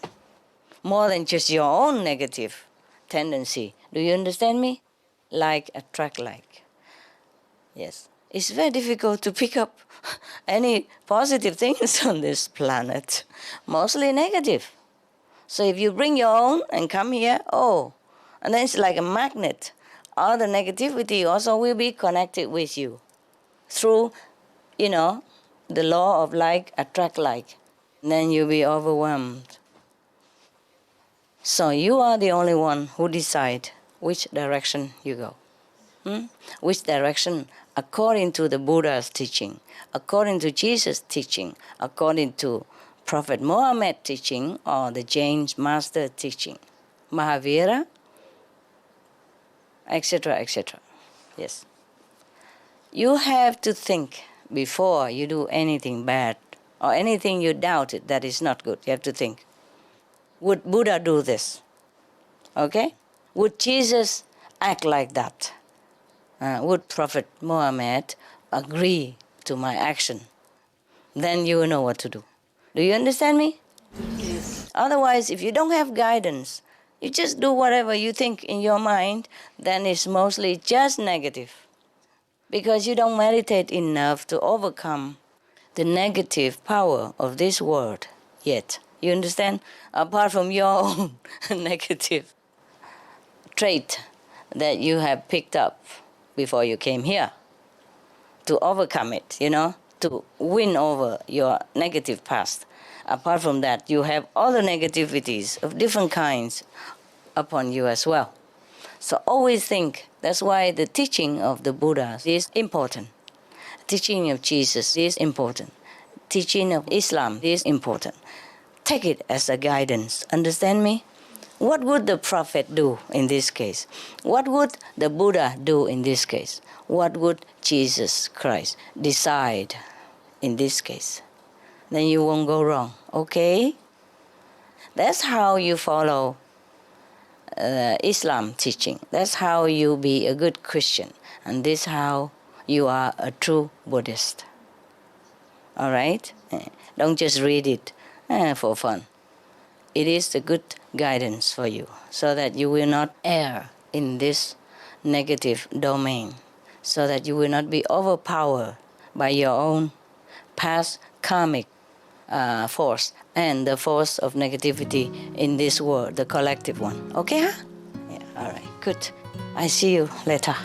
More than just your own negative tendency. Do you understand me? Like attract like. Yes. It's very difficult to pick up any positive things on this planet. Mostly negative. So if you bring your own and come here, and then it's like a magnet. All the negativity also will be connected with you through, the law of like attract like. And then you'll be overwhelmed. So you are the only one who decide which direction you go. Which direction according to the Buddha's teaching, according to Jesus' teaching, according to Prophet Muhammad teaching or the Jain master teaching, Mahavira, etc., etc. Yes. You have to think before you do anything bad or anything you doubted that is not good. You have to think, would Buddha do this? Okay? Would Jesus act like that? Would Prophet Muhammad agree to my action? Then you will know what to do. Do you understand me? Yes. Otherwise, if you don't have guidance, you just do whatever you think in your mind, then it's mostly just negative. Because you don't meditate enough to overcome the negative power of this world yet. You understand? Apart from your own negative trait that you have picked up before you came here, to overcome it, to win over your negative past. Apart from that, you have other negativities of different kinds upon you as well. So always think, that's why the teaching of the Buddha is important. Teaching of Jesus is important. Teaching of Islam is important. Take it as a guidance. Understand me? What would the Prophet do in this case? What would the Buddha do in this case? What would Jesus Christ decide in this case? Then you won't go wrong, okay? That's how you follow Islam teaching. That's how you be a good Christian. And this is how you are a true Buddhist. All right? Don't just read it for fun. it is the good guidance for you, so that you will not err in this negative domain, so that you will not be overpowered by your own past karmic force and the force of negativity in this world, the collective one. Okay, huh? Yeah, all right, good. I see you later.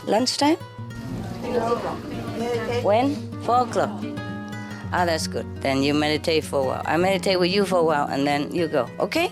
Lunchtime? When? 4 o'clock. Ah, that's good. Then you meditate for a while. I meditate with you for a while and then you go. Okay?